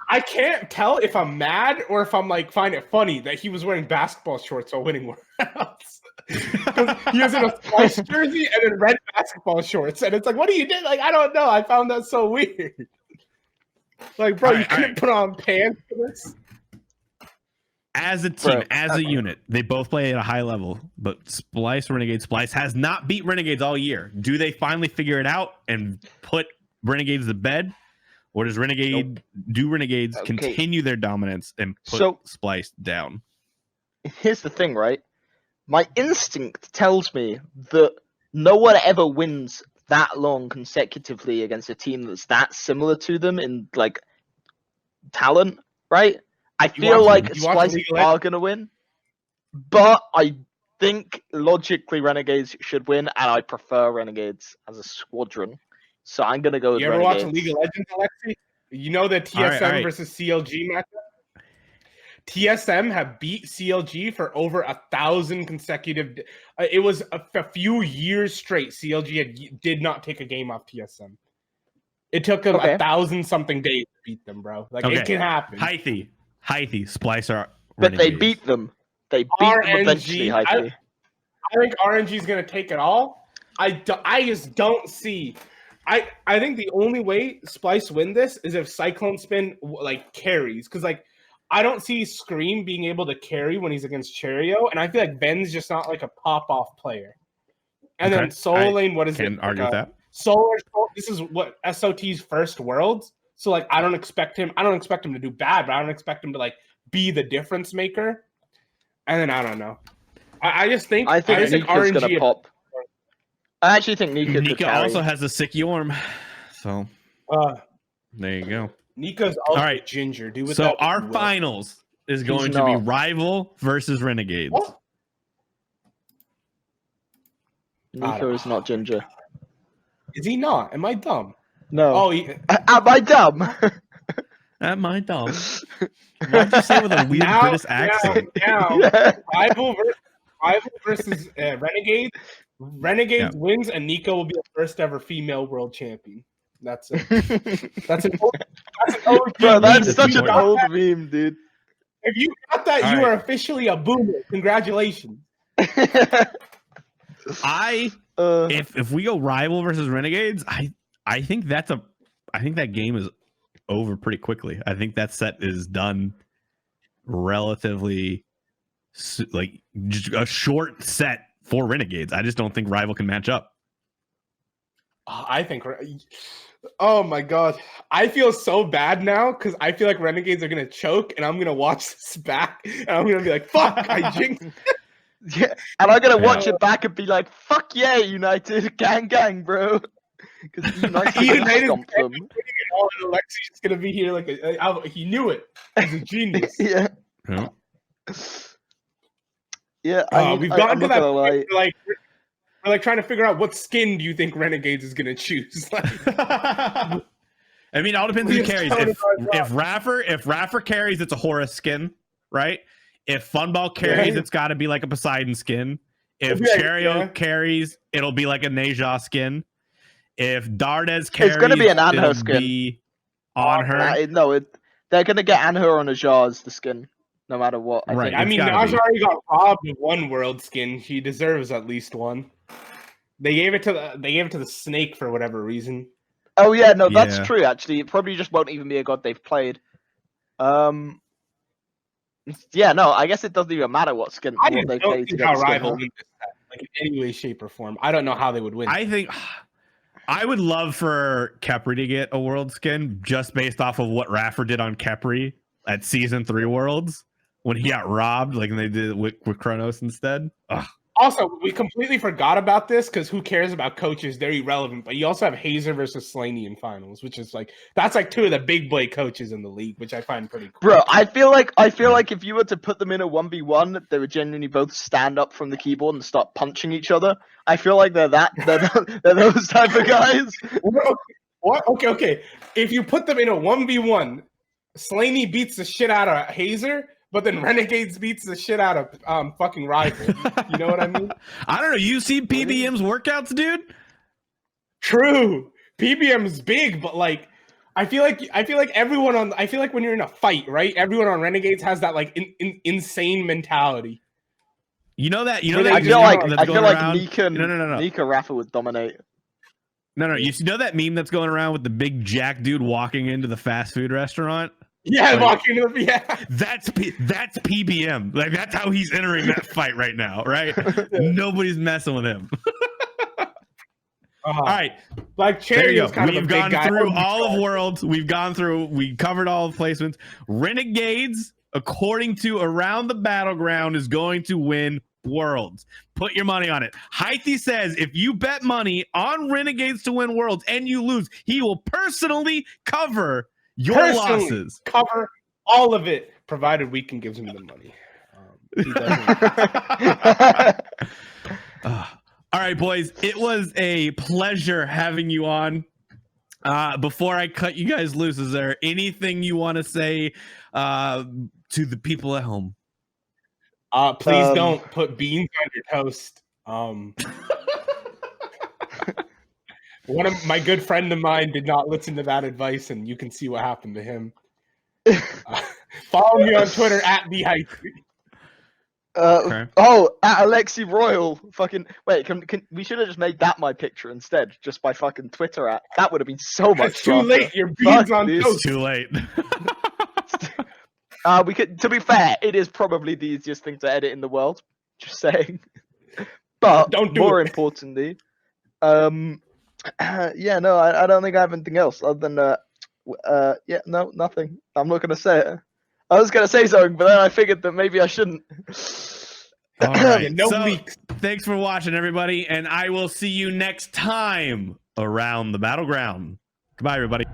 I can't tell if I'm mad or if I'm like find it funny that he was wearing basketball shorts while winning workouts. Because he was in a Splice jersey and then red basketball shorts, and it's like, what do you do? Like, I don't know. I found that so weird. Like, bro, you couldn't put on pants for this. As a team, as a unit, they both play at a high level. But Splice, Renegade, Splice has not beat Renegades all year. Do they finally figure it out and put Renegades to bed? Or does Renegades continue their dominance and put Splice down? Here's the thing, right? My instinct tells me that no one ever wins that long consecutively against a team that's that similar to them in like talent, right? I feel like Splice are gonna win, but I think logically Renegades should win, and I prefer Renegades as a squadron. So I'm gonna go with You ever Renegades. watch League of Legends, Alexi? You know the TSM versus CLG matchup? TSM have beat CLG for over 1,000 consecutive. It was a few years straight. CLG did not take a game off TSM. It took them 1,000 something days to beat them, bro. Like it can happen. Haithi, Splice are. But they beat them. They beat them eventually. Haithi. I think RNG is gonna take it all. I just don't see. I think the only way Splice win this is if Cyclone Spin like carries, because like I don't see Scream being able to carry when he's against Cherio, and I feel like Ben's just not like a pop-off player. And then Soul Lane, what is it? Can argue with that. Solar, this is what SOT's first Worlds, so like I don't expect him to do bad, but I don't expect him to like be the difference maker. And then I don't know. I think Nika's gonna pop. I actually think Nika also has a sick Yorm, so there you go. Nika's also ginger. So our finals is going to be Rival versus Renegades. What? Nico is not ginger. Is he not? Am I dumb? No. Oh, am I dumb? Am I dumb? Why'd you say with a weird British accent? Rival versus Renegade. Renegades wins, and Nico will be the first ever female world champion. That's it. That's an old Bro, that's such an old meme, dude. If you got that, you are officially a boomer. Congratulations. If we go Rival versus Renegades, I think that game is over pretty quickly. I think that set is done relatively like just a short set for Renegades. I just don't think Rival can match up. I think. Oh my god, I feel so bad now because I feel like Renegades are gonna choke, and I'm gonna watch this back, and I'm gonna be like, "Fuck, I jinxed." Yeah, and I'm gonna watch it back and be like, "Fuck yeah, United, gang, bro." Because United them. And Alexi's gonna be here like he knew it. He's a genius. Yeah. We've gotten to that point, we're like trying to figure out what skin do you think Renegades is gonna choose. I mean, it all depends who carries. If Raffer carries, it's a Horus skin, right? If Funball carries, it's got to be like a Poseidon skin. If Cherio carries, it'll be like a Neja skin. If Dardes carries, it's gonna be an Anhur skin. Be on her. They're gonna get Anhur on Ajar as the skin. No matter what. I mean, Naja already got robbed of one world skin. She deserves at least one. They gave it to the snake for whatever reason. Oh yeah, no, that's true. Actually, it probably just won't even be a god they've played. Yeah, no, I guess it doesn't even matter what skin they play to get Rival win this set, like in any way, shape, or form. I don't know how they would win. I think I would love for Kepri to get a world skin just based off of what Raffer did on Kepri at Season 3 Worlds when he got robbed, like they did with Kronos instead. Ugh. Also, we completely forgot about this because who cares about coaches? They're irrelevant. But you also have Hazer versus Slaney in finals, which is that's two of the big boy coaches in the league, which I find pretty cool. Bro, I feel like if you were to put them in a 1v1, they would genuinely both stand up from the keyboard and start punching each other. I feel like they're those type of guys. What? Okay. If you put them in a 1v1, Slaney beats the shit out of Hazer. But then Renegades beats the shit out of fucking Rival. You know what I mean? I don't know. You see PBM's workouts, dude? True. PBM's big, but like I feel like everyone on when you're in a fight, right? Everyone on Renegades has that like insane mentality. You know that I feel like around? Nika No. Nika Rafa would dominate. No. You know that meme that's going around with the big jack dude walking into the fast food restaurant? Yeah, like, walking into the That's PBM. Like that's how he's entering that fight right now, right? Nobody's messing with him. All right, like Cherry is kind of a big guy. We've gone through all of Worlds. We covered all the placements. Renegades, according to Around the Battleground, is going to win Worlds. Put your money on it. Haithi says if you bet money on Renegades to win Worlds and you lose, he will personally cover your losses. Cover all of it, provided Weekend gives him the money. He doesn't. All right, boys. It was a pleasure having you on. Before I cut you guys loose, is there anything you want to say to the people at home? Please don't put beans on your toast. One of my good friend of mine did not listen to that advice, and you can see what happened to him. Follow me on Twitter at the Haithi. At Alexi Royal. Fucking wait, can we should have just made that my picture instead, just by fucking Twitter at. That would have been so much. It's too late. Your beans on toast. Too late. We could. To be fair, it is probably the easiest thing to edit in the world. Just saying. But more importantly, yeah, no, I don't think I have anything else other than nothing. I'm not gonna say it. I was gonna say something, but then I figured that maybe I shouldn't. All right. No leaks. Thanks for watching, everybody, and I will see you next time around the Battleground. Goodbye, everybody.